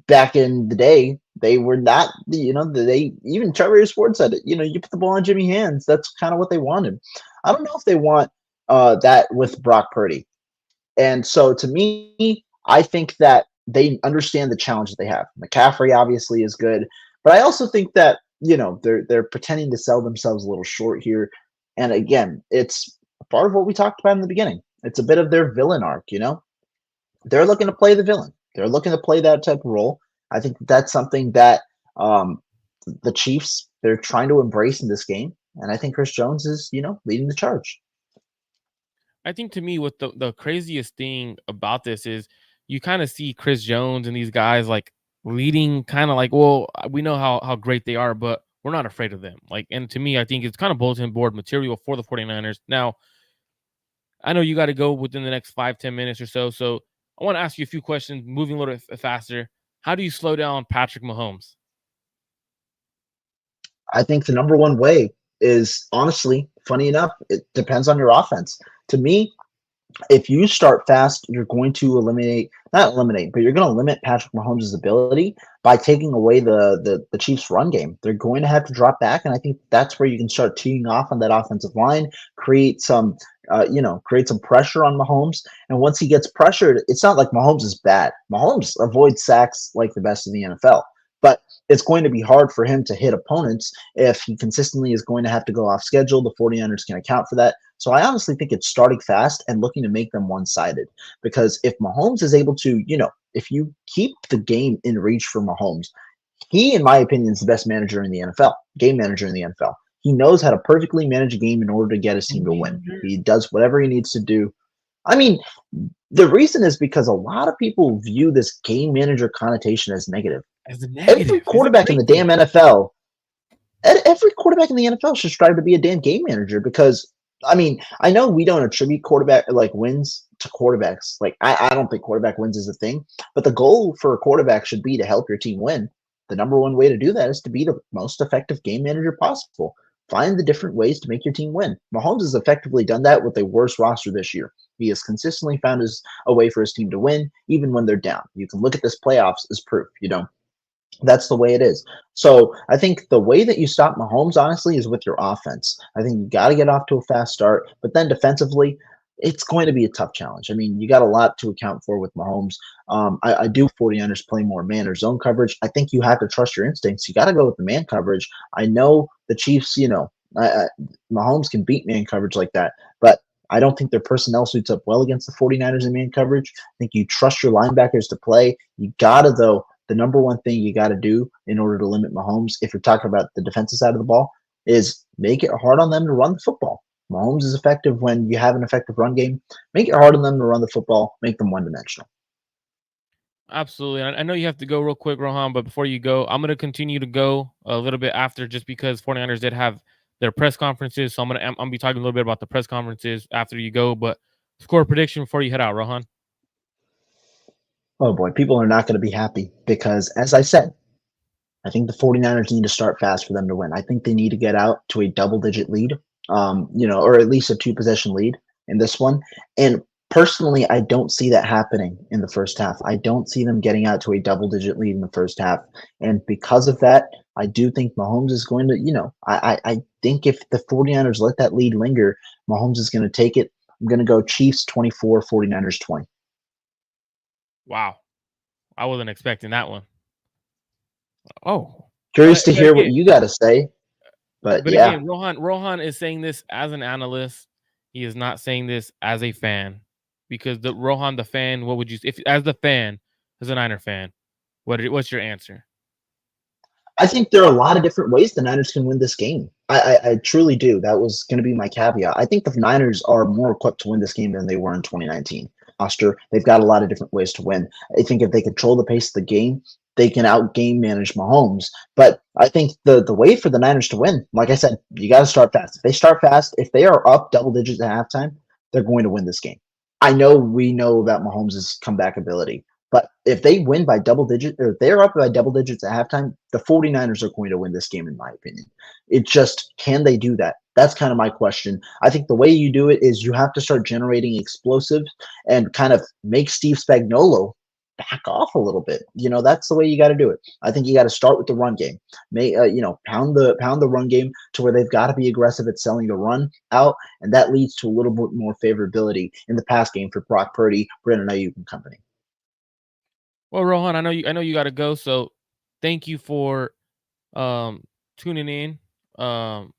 Back in the day, they were not. They even Trevor Sports said it. You put the ball in Jimmy's hands. That's kind of what they wanted. I don't know if they want that with Brock Purdy. And so to me, I think that they understand the challenge that they have. McCaffrey obviously is good, but I also think that they're pretending to sell themselves a little short here. And again, it's part of what we talked about in the beginning. It's a bit of their villain arc. They're looking to play the villain. They're looking to play that type of role. I think that's something that um, the Chiefs they're trying to embrace in this game, and I think Chris Jones is leading the charge. I think to me, what the craziest thing about this is you kind of see Chris Jones and these guys like leading, kind of like, well, we know how great they are, but we're not afraid of them. Like, and to me, I think it's kind of bulletin board material for the 49ers. Now, I know you got to go within the next 5-10 minutes or so. So I want to ask you a few questions, moving a little bit faster. How do you slow down Patrick Mahomes? I think the number one way is honestly, funny enough, it depends on your offense. To me, if you start fast, you're going to not eliminate, but you're going to limit Patrick Mahomes' ability by taking away the Chiefs' run game. They're going to have to drop back, and I think that's where you can start teeing off on that offensive line, create some pressure on Mahomes. And once he gets pressured, it's not like Mahomes is bad. Mahomes avoids sacks like the best in the NFL. But it's going to be hard for him to hit opponents if he consistently is going to have to go off schedule. The 49ers can account for that. So I honestly think it's starting fast and looking to make them one-sided. Because if Mahomes is able to, if you keep the game in reach for Mahomes, he, in my opinion, is the best manager in the NFL, game manager in the NFL. He knows how to perfectly manage a game in order to get his team to win. He does whatever he needs to do. I mean, the reason is because a lot of people view this game manager connotation as negative. As a Every negative, is it quarterback in great the thing? damn NFL every quarterback in the NFL should strive to be a damn game manager because I know we don't attribute quarterback like wins to quarterbacks. Like I don't think quarterback wins is a thing, but the goal for a quarterback should be to help your team win. The number one way to do that is to be the most effective game manager possible. Find the different ways to make your team win. Mahomes has effectively done that with a worse roster this year. He has consistently found a way for his team to win, even when they're down. You can look at this playoffs as proof. That's the way it is. So I think the way that you stop Mahomes, honestly, is with your offense. I think you got to get off to a fast start, but then defensively, it's going to be a tough challenge. I mean, you got a lot to account for with Mahomes. I do 49ers play more man or zone coverage. I think you have to trust your instincts. You got to go with the man coverage. I know the Chiefs, Mahomes can beat man coverage like that, but I don't think their personnel suits up well against the 49ers in man coverage. I think you trust your linebackers to play. You got to, though, the number one thing you got to do in order to limit Mahomes, if you're talking about the defensive side of the ball, is make it hard on them to run the football. Mahomes is effective when you have an effective run game. Make it hard on them to run the football, make them one dimensional. Absolutely. I know you have to go real quick, Rohan, but before you go, I'm going to continue to go a little bit after just because 49ers did have their press conferences. So I'm going to be talking a little bit about the press conferences after you go, but score prediction before you head out, Rohan. Oh boy, people are not going to be happy because, as I said, I think the 49ers need to start fast for them to win. I think they need to get out to a double digit lead, or at least a two possession lead in this one. And personally, I don't see that happening in the first half. I don't see them getting out to a double digit lead in the first half. And because of that, I do think Mahomes is going to, I think if the 49ers let that lead linger, Mahomes is going to take it. I'm going to go Chiefs 24, 49ers 20. Wow. I wasn't expecting that one. Oh, Curious to but hear what again, you got to say. But yeah, Rohan is saying this as an analyst. He is not saying this as a fan because the Rohan, the fan, what would you, if as the fan, as a Niner fan, what's your answer? I think there are a lot of different ways the Niners can win this game. I truly do. That was going to be my caveat. I think the Niners are more equipped to win this game than they were in 2019. They've got a lot of different ways to win. I think if they control the pace of the game, they can out game manage Mahomes. But I think the way for the Niners to win, like I said, you got to start fast. If they start fast, if they are up double digits at halftime, they're going to win this game. I know we know about Mahomes' comeback ability, but if they win by double digits, or if they're up by double digits at halftime, the 49ers are going to win this game, in my opinion. It just, can they do that? That's kind of my question. I think the way you do it is you have to start generating explosives and kind of make Steve Spagnuolo back off a little bit. That's the way you got to do it. I think you got to start with the run game. Pound the run game to where they've got to be aggressive at selling the run out, and that leads to a little bit more favorability in the pass game for Brock Purdy, Brandon Ayuk, and company. Well, Rohan, I know you got to go, so thank you for um tuning in. Um,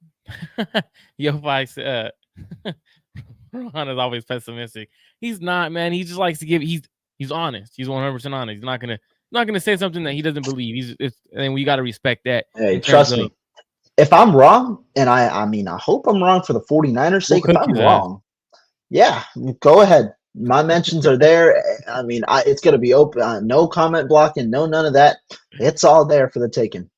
Yo, Vice, Rohan is always pessimistic. He's not, man. He just likes to give. He's honest. He's 100% honest. He's not gonna say something that he doesn't believe. And we got to respect that Hey, in terms trust of me. If I'm wrong, and I hope I'm wrong for the 49ers' we'll sake, if cook I'm his ass. wrong, yeah, go ahead. My mentions are there. It's going to be open. No comment blocking, no none of that. It's all there for the taking.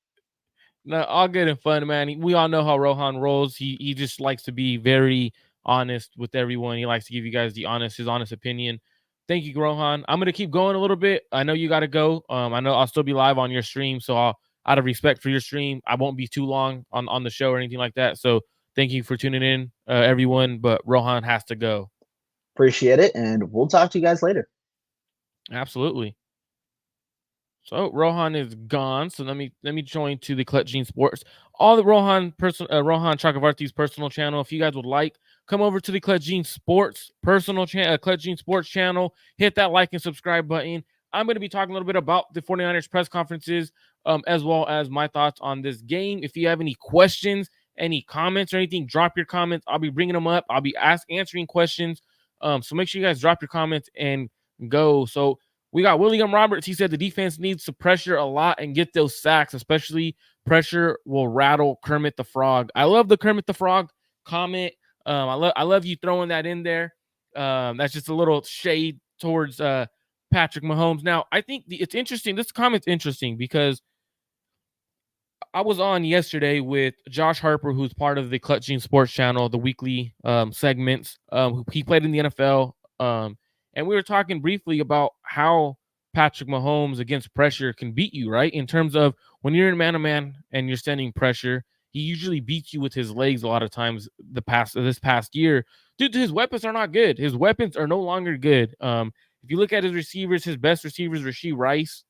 No, all good and fun, man. We all know how Rohan rolls. He just likes to be very honest with everyone. He likes to give you guys his honest opinion. Thank you, Rohan. I'm gonna keep going a little bit. I know you got to go. I know I'll still be live on your stream, so out of respect for your stream, I won't be too long on the show or anything like that. So thank you for tuning in, everyone. But Rohan has to go. Appreciate it, and we'll talk to you guys later. Absolutely. So Rohan is gone. So let me join to the Clutch Gene Sports. All the Rohan Chakravarti's personal channel. If you guys would like, come over to the Clutch Gene Sports personal channel, Clutch Gene Sports channel. Hit that like and subscribe button. I'm going to be talking a little bit about the 49ers press conferences, as well as my thoughts on this game. If you have any questions, any comments or anything, drop your comments. I'll be bringing them up. I'll be answering questions. So make sure you guys drop your comments and go. So we got William Roberts. He said the defense needs to pressure a lot and get those sacks, especially pressure will rattle Kermit the Frog. I love the Kermit the Frog comment. I love you throwing that in there. That's just a little shade towards Patrick Mahomes. Now, I think it's interesting. This comment's interesting because I was on yesterday with Josh Harper, who's part of the Clutch Gene Sports Channel, the weekly segments. He played in the NFL, and we were talking briefly about how Patrick Mahomes against pressure can beat you, right? In terms of when you're in man-to-man and you're sending pressure, he usually beats you with his legs a lot of times. This past year, dude, his weapons are not good. His weapons are no longer good. If you look at his receivers, his best receivers, Rashee Rice,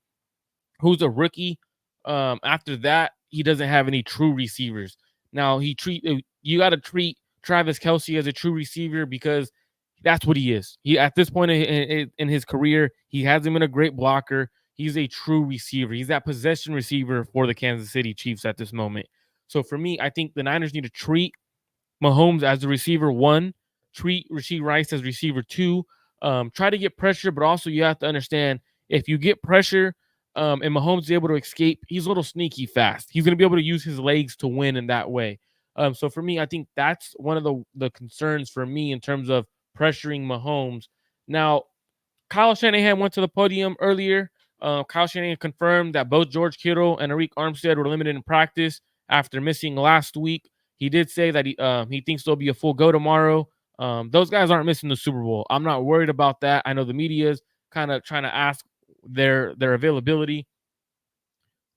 who's a rookie. After that, he doesn't have any true receivers. Now you got to treat Travis Kelce as a true receiver because that's what he is. He at this point in his career, he hasn't been a great blocker. He's a true receiver. He's that possession receiver for the Kansas City Chiefs at this moment. So for me, I think the Niners need to treat Mahomes as the receiver one, treat Rashee Rice as receiver two. Try to get pressure, but also you have to understand if you get pressure and Mahomes is able to escape, he's a little sneaky fast. He's going to be able to use his legs to win in that way. So for me, I think that's one of the concerns for me in terms of pressuring Mahomes. Now, Kyle Shanahan went to the podium earlier. Kyle Shanahan confirmed that both George Kittle and Arik Armstead were limited in practice after missing last week. He did say that he thinks there'll be a full go tomorrow. Those guys aren't missing the Super Bowl. I'm not worried about that. I know the media is kind of trying to ask their availability.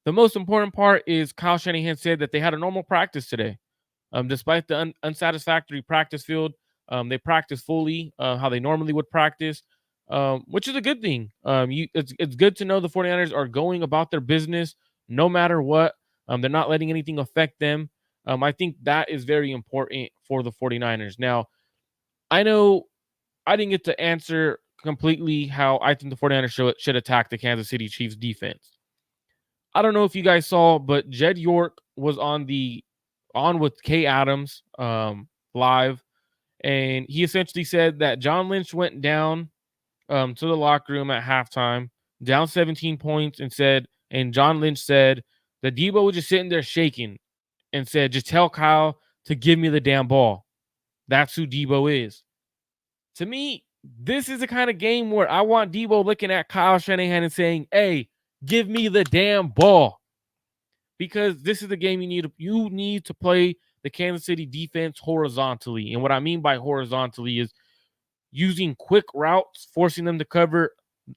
The most important part is Kyle Shanahan said that they had a normal practice today. Despite the unsatisfactory practice field, they practiced fully how they normally would practice, which is a good thing. It's good to know the 49ers are going about their business no matter what. They're not letting anything affect them. I think that is very important for the 49ers. Now, I know I didn't get to answer completely how I think the 49ers should attack the Kansas City Chiefs defense. I don't know if you guys saw, but Jed York was on with Kay Adams live, and he essentially said that John Lynch went down to the locker room at halftime, down 17 points, and John Lynch said that Debo was just sitting there shaking and said, just tell Kyle to give me the damn ball. That's who Debo is. To me, this is the kind of game where I want Debo looking at Kyle Shanahan and saying, hey, Give me the damn ball. Because this is the game you need to play the Kansas City defense horizontally. And what I mean by horizontally is using quick routes, forcing them to cover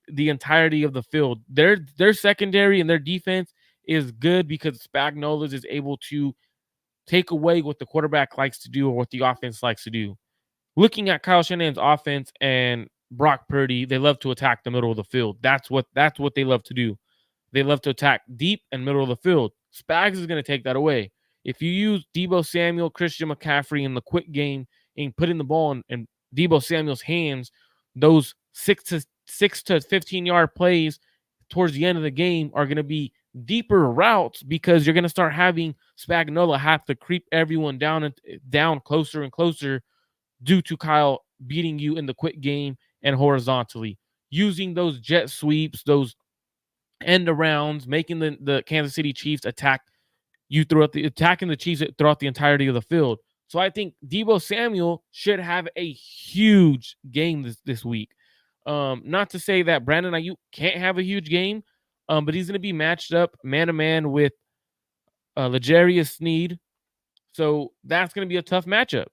the entirety of the field. Their secondary and their defense is good because Spagnuolo is able to take away what the quarterback likes to do or what the offense likes to do. Looking at Kyle Shanahan's offense and Brock Purdy, they love to attack the middle of the field. That's what they love to do. They love to attack deep and middle of the field. Spags is going to take that away. If you use Deebo Samuel, Christian McCaffrey in the quick game and putting the ball in Deebo Samuel's hands, those 6 to 15-yard plays towards the end of the game are going to be deeper routes because you're going to start having Spagnuolo have to creep everyone down and down closer and closer due to Kyle beating you in the quick game and horizontally. Using those jet sweeps, those end arounds, making the Kansas City Chiefs attack you attacking the Chiefs throughout the entirety of the field. So I think Deebo Samuel should have a huge game this week. Not to say that Brandon Ayuk can't have a huge game, but he's going to be matched up man to man with L'Jarius Sneed. So that's going to be a tough matchup.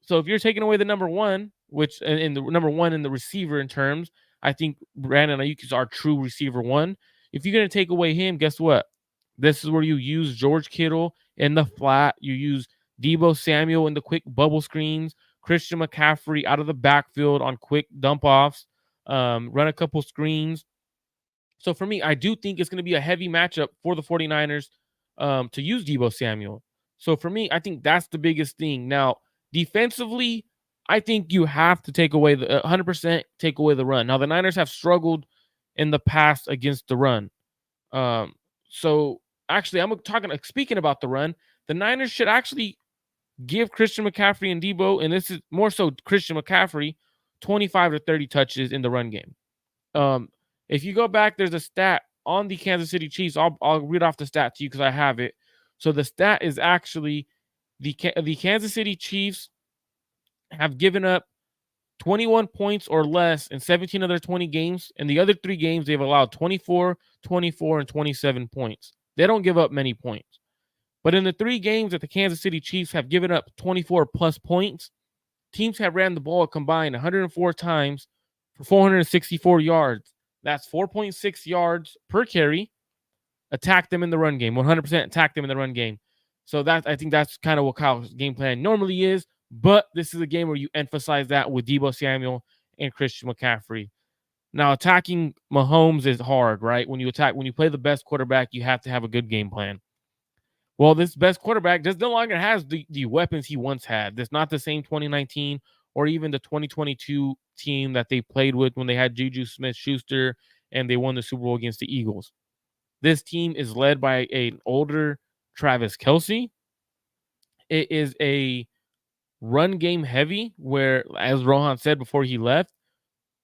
So if you're taking away the number one, which in the number one in the receiver in terms, I think Brandon Ayuk is our true receiver one. If you're going to take away him, guess what? This is where you use George Kittle in the flat. You use Deebo Samuel in the quick bubble screens, Christian McCaffrey out of the backfield on quick dump offs, run a couple screens. So for me, I do think it's going to be a heavy matchup for the 49ers to use Deebo Samuel. So for me, I think that's the biggest thing. Now, defensively, I think you have to take away the 100% take away the run. Now, the Niners have struggled in the past against the run. So actually, I'm talking speaking about the run. The Niners should actually give Christian McCaffrey and Deebo, and this is more so Christian McCaffrey, 25 to 30 touches in the run game. If you go back, there's a stat on the Kansas City Chiefs. I'll read off the stat to you because I have it. So the stat is actually the Kansas City Chiefs have given up 21 points or less in 17 of their 20 games. In the other 3 games, they've allowed 24, 24, and 27 points. They don't give up many points. But in the 3 games that the Kansas City Chiefs have given up 24 plus points, teams have ran the ball combined 104 times for 464 yards. That's 4.6 yards per carry. Attack them in the run game. 100% attack them in the run game. So I think that's kind of what Kyle's game plan normally is. But this is a game where you emphasize that with Deebo Samuel and Christian McCaffrey. Now, attacking Mahomes is hard, right? When you play the best quarterback, you have to have a good game plan. Well, this best quarterback just no longer has the weapons he once had. That's not the same 2019 or even the 2022 team that they played with when they had Juju Smith-Schuster and they won the Super Bowl against the Eagles. This team is led by an older Travis Kelce. It is a run game heavy where, as Rohan said before he left,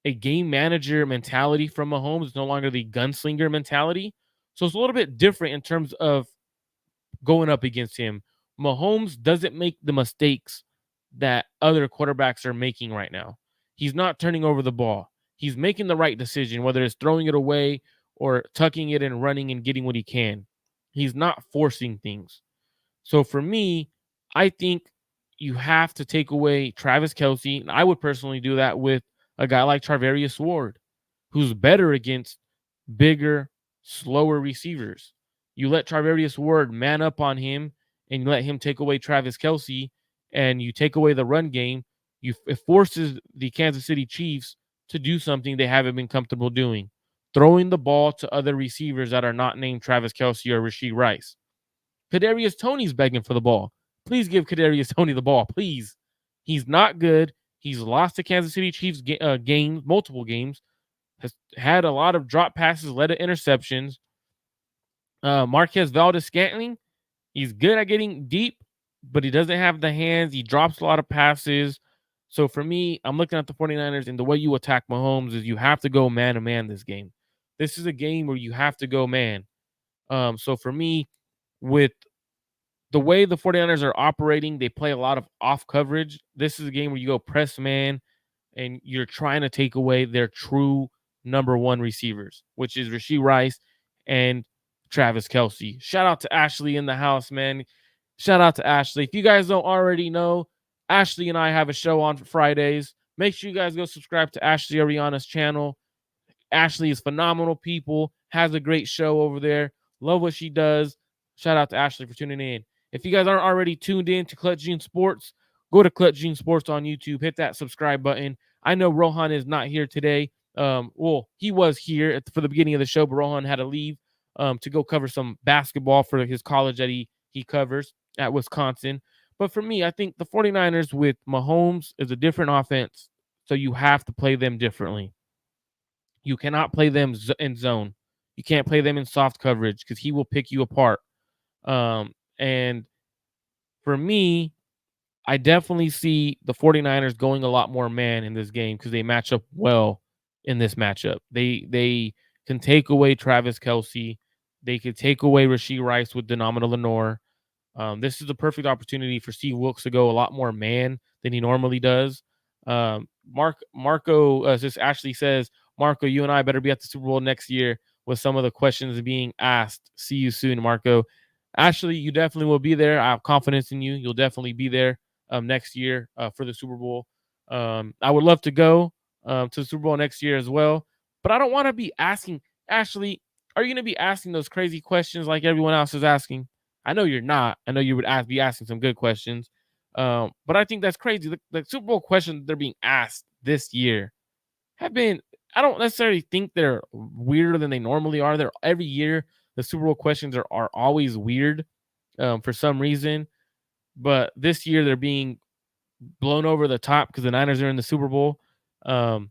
a game manager mentality from Mahomes is no longer the gunslinger mentality. So it's a little bit different in terms of going up against him. Mahomes doesn't make the mistakes that other quarterbacks are making right now. He's not turning over the ball. He's making the right decision, whether it's throwing it away or tucking it and running and getting what he can. He's not forcing things. So for me, I think you have to take away Travis Kelce. And I would personally do that with a guy like Charvarius Ward, who's better against bigger, slower receivers. You let Charvarius Ward man up on him and you let him take away Travis Kelce and you take away the run game. It forces the Kansas City Chiefs to do something they haven't been comfortable doing, throwing the ball to other receivers that are not named Travis Kelce or Rashee Rice. Kadarius Toney's begging for the ball. Please give Kadarius Toney the ball, please. He's not good. He's lost to Kansas City Chiefs games, multiple games. Has had a lot of drop passes, led to interceptions. Marquez Valdes-Scantling, he's good at getting deep, but he doesn't have the hands. He drops a lot of passes. So for me, I'm looking at the 49ers, and the way you attack Mahomes is you have to go man-to-man this game. This is a game where you have to go man. So for me, with the way the 49ers are operating, they play a lot of off coverage. This is a game where you go press man, and you're trying to take away their true number one receivers, which is Rashee Rice and Travis Kelsey. Shout out to Ashley in the house, man. Shout out to Ashley. If you guys don't already know, Ashley and I have a show on Fridays. Make sure you guys go subscribe to Ashley Ariana's channel. Ashley is phenomenal people, has a great show over there. Love what she does. Shout out to Ashley for tuning in. If you guys aren't already tuned in to Clutch Gene Sports, go to Clutch Gene Sports on YouTube. Hit that subscribe button. I know Rohan is not here today. Well, he was here for the beginning of the show, but Rohan had to leave to go cover some basketball for his college that he covers at Wisconsin. But for me, I think the 49ers with Mahomes is a different offense, so you have to play them differently. You cannot play them in zone. You can't play them in soft coverage because he will pick you apart. And for me, I definitely see the 49ers going a lot more man in this game because they match up well in this matchup. They can take away Travis Kelsey. They could take away Rashee Rice with Denomina Lenore. This is the perfect opportunity for Steve Wilkes to go a lot more man than he normally does. Marco just actually says, Marco, you and I better be at the Super Bowl next year with some of the questions being asked. See you soon, Marco. Ashley, you definitely will be there. I have confidence in you. You'll definitely be there next year for the Super Bowl. I would love to go to the Super Bowl next year as well, but I don't want to be asking. Ashley, are you going to be asking those crazy questions like everyone else is asking? I know you're not. I know you would be asking some good questions. But I think that's crazy. The Super Bowl questions they're being asked this year have been, I don't necessarily think they're weirder than they normally are. They're every year the Super Bowl questions are always weird for some reason. But this year they're being blown over the top because the Niners are in the Super Bowl. So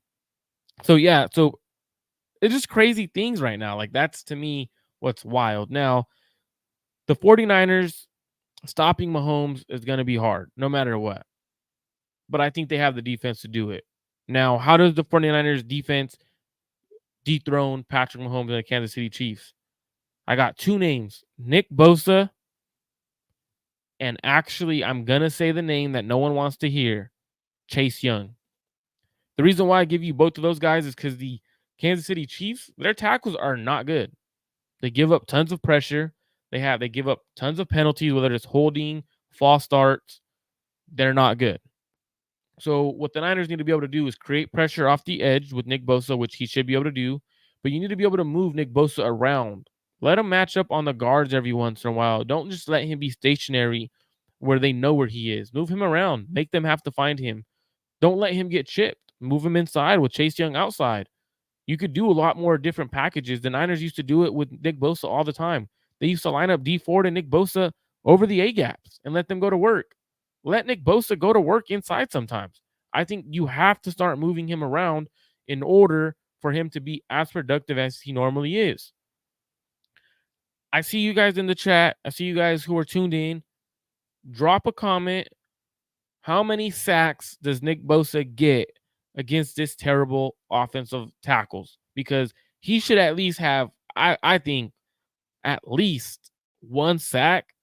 it's just crazy things right now. Like that's to me what's wild. Now, the 49ers stopping Mahomes is going to be hard no matter what. But I think they have the defense to do it. Now, how does the 49ers defense dethrone Patrick Mahomes and the Kansas City Chiefs? I got two names, Nick Bosa, and actually I'm going to say the name that no one wants to hear, Chase Young. The reason why I give you both of those guys is because the Kansas City Chiefs, their tackles are not good. They give up tons of pressure. They give up tons of penalties, whether it's holding, false starts. They're not good. So what the Niners need to be able to do is create pressure off the edge with Nick Bosa, which he should be able to do. But you need to be able to move Nick Bosa around. Let him match up on the guards every once in a while. Don't just let him be stationary where they know where he is. Move him around. Make them have to find him. Don't let him get chipped. Move him inside with Chase Young outside. You could do a lot more different packages. The Niners used to do it with Nick Bosa all the time. They used to line up D Ford and Nick Bosa over the A gaps and let them go to work. Let Nick Bosa go to work inside sometimes. I think you have to start moving him around in order for him to be as productive as he normally is. I see you guys in the chat. I see you guys who are tuned in. Drop a comment. How many sacks does Nick Bosa get against this terrible offensive tackles? Because he should at least have, I think, at least one sack.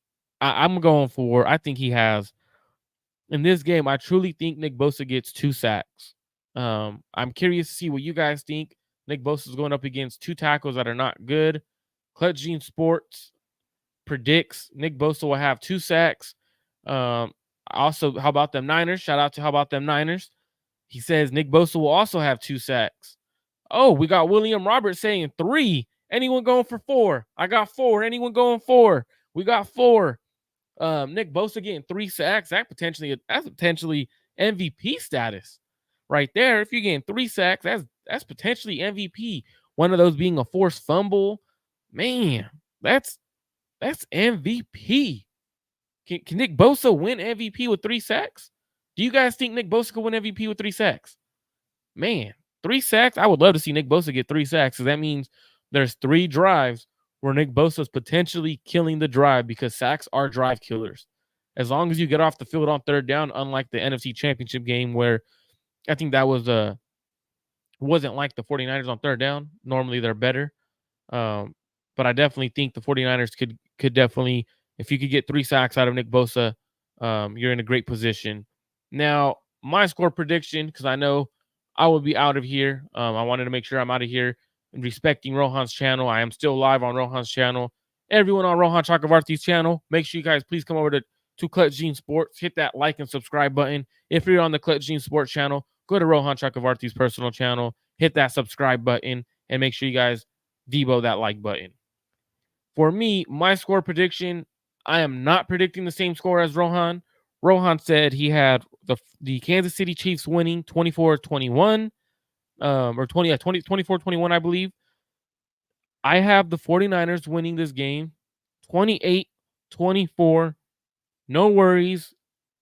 I'm going for, I think he has. In this game, I truly think Nick Bosa gets 2 sacks. I'm curious to see what you guys think. Nick Bosa is going up against 2 tackles that are not good. Clutch Gene Sports predicts Nick Bosa will have 2 sacks. Also, how about them Niners? Shout out to how about them Niners? He says Nick Bosa will also have 2 sacks. Oh, we got William Roberts saying 3. Anyone going for 4? I got 4. Anyone going 4? We got 4. Nick Bosa getting 3 sacks. That's potentially MVP status right there. If you're getting 3 sacks, that's potentially MVP. One of those being a forced fumble. Man, that's MVP. Can Nick Bosa win MVP with 3 sacks? Do you guys think Nick Bosa could win MVP with 3 sacks? Man, 3 sacks. I would love to see Nick Bosa get 3 sacks. So that means there's 3 drives where Nick Bosa is potentially killing the drive because sacks are drive killers. As long as you get off the field on 3rd down, unlike the NFC Championship game where I think that wasn't like the 49ers on 3rd down. Normally they're better. But I definitely think the 49ers could definitely, if you could get 3 sacks out of Nick Bosa, you're in a great position. Now, my score prediction, because I know I will be out of here. I wanted to make sure I'm out of here. and respecting Rohan's channel. I am still live on Rohan's channel. Everyone on Rohan Chakravarthi's channel, make sure you guys please come over to Clutch Gene Sports. Hit that like and subscribe button. If you're on the Clutch Gene Sports channel, go to Rohan Chakravarthi's personal channel, hit that subscribe button, and make sure you guys debo that like button. For me, my score prediction, I am not predicting the same score as Rohan. Rohan said he had the Kansas City Chiefs winning 24-21, or 24-21, I believe. I have the 49ers winning this game 28-24. No worries.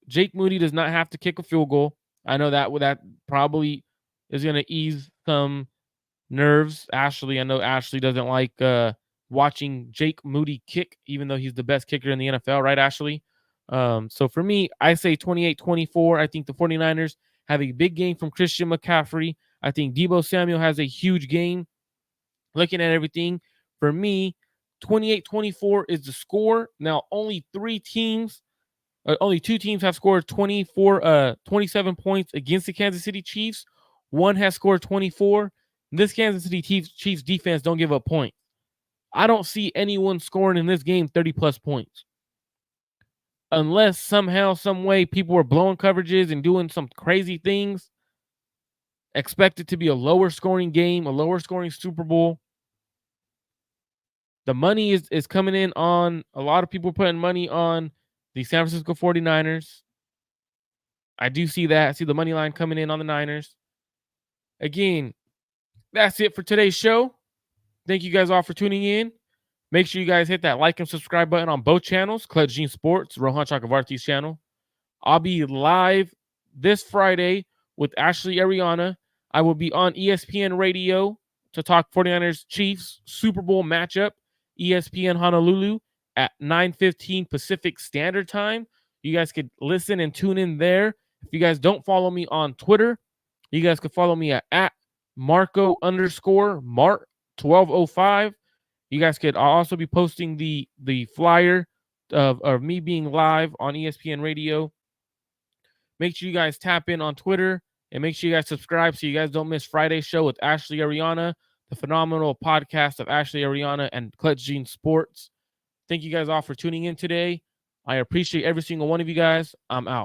Jake Moody does not have to kick a field goal. I know that probably is going to ease some nerves. Ashley, I know Ashley doesn't like watching Jake Moody kick, even though he's the best kicker in the NFL, right, Ashley? So for me, I say 28-24. I think the 49ers have a big game from Christian McCaffrey. I think Deebo Samuel has a huge game. Looking at everything, for me, 28-24 is the score. Now, only two teams have scored 27 points against the Kansas City Chiefs. One has scored 24. This Kansas City Chiefs defense don't give up points. I don't see anyone scoring in this game 30-plus points. Unless somehow, some way, people are blowing coverages and doing some crazy things. Expect it to be a lower scoring game, a lower scoring Super Bowl. The money is coming in on, a lot of people putting money on the San Francisco 49ers. I do see that. I see the money line coming in on the Niners. Again, that's it for today's show. Thank you guys all for tuning in. Make sure you guys hit that like and subscribe button on both channels, Clutch Gene Sports, Rohan Chakravarthi's channel. I'll be live this Friday with Ashley Ariana. I will be on ESPN Radio to talk 49ers Chiefs Super Bowl matchup, ESPN Honolulu at 9:15 Pacific Standard Time. You guys could listen and tune in there. If you guys don't follow me on Twitter, you guys could follow me at Marco_Mart1205. You guys could, I'll also be posting the flyer of me being live on ESPN Radio. Make sure you guys tap in on Twitter and make sure you guys subscribe so you guys don't miss Friday's show with Ashley Ariana, the phenomenal podcast of Ashley Ariana and Clutch Gene Sports. Thank you guys all for tuning in today. I appreciate every single one of you guys. I'm out.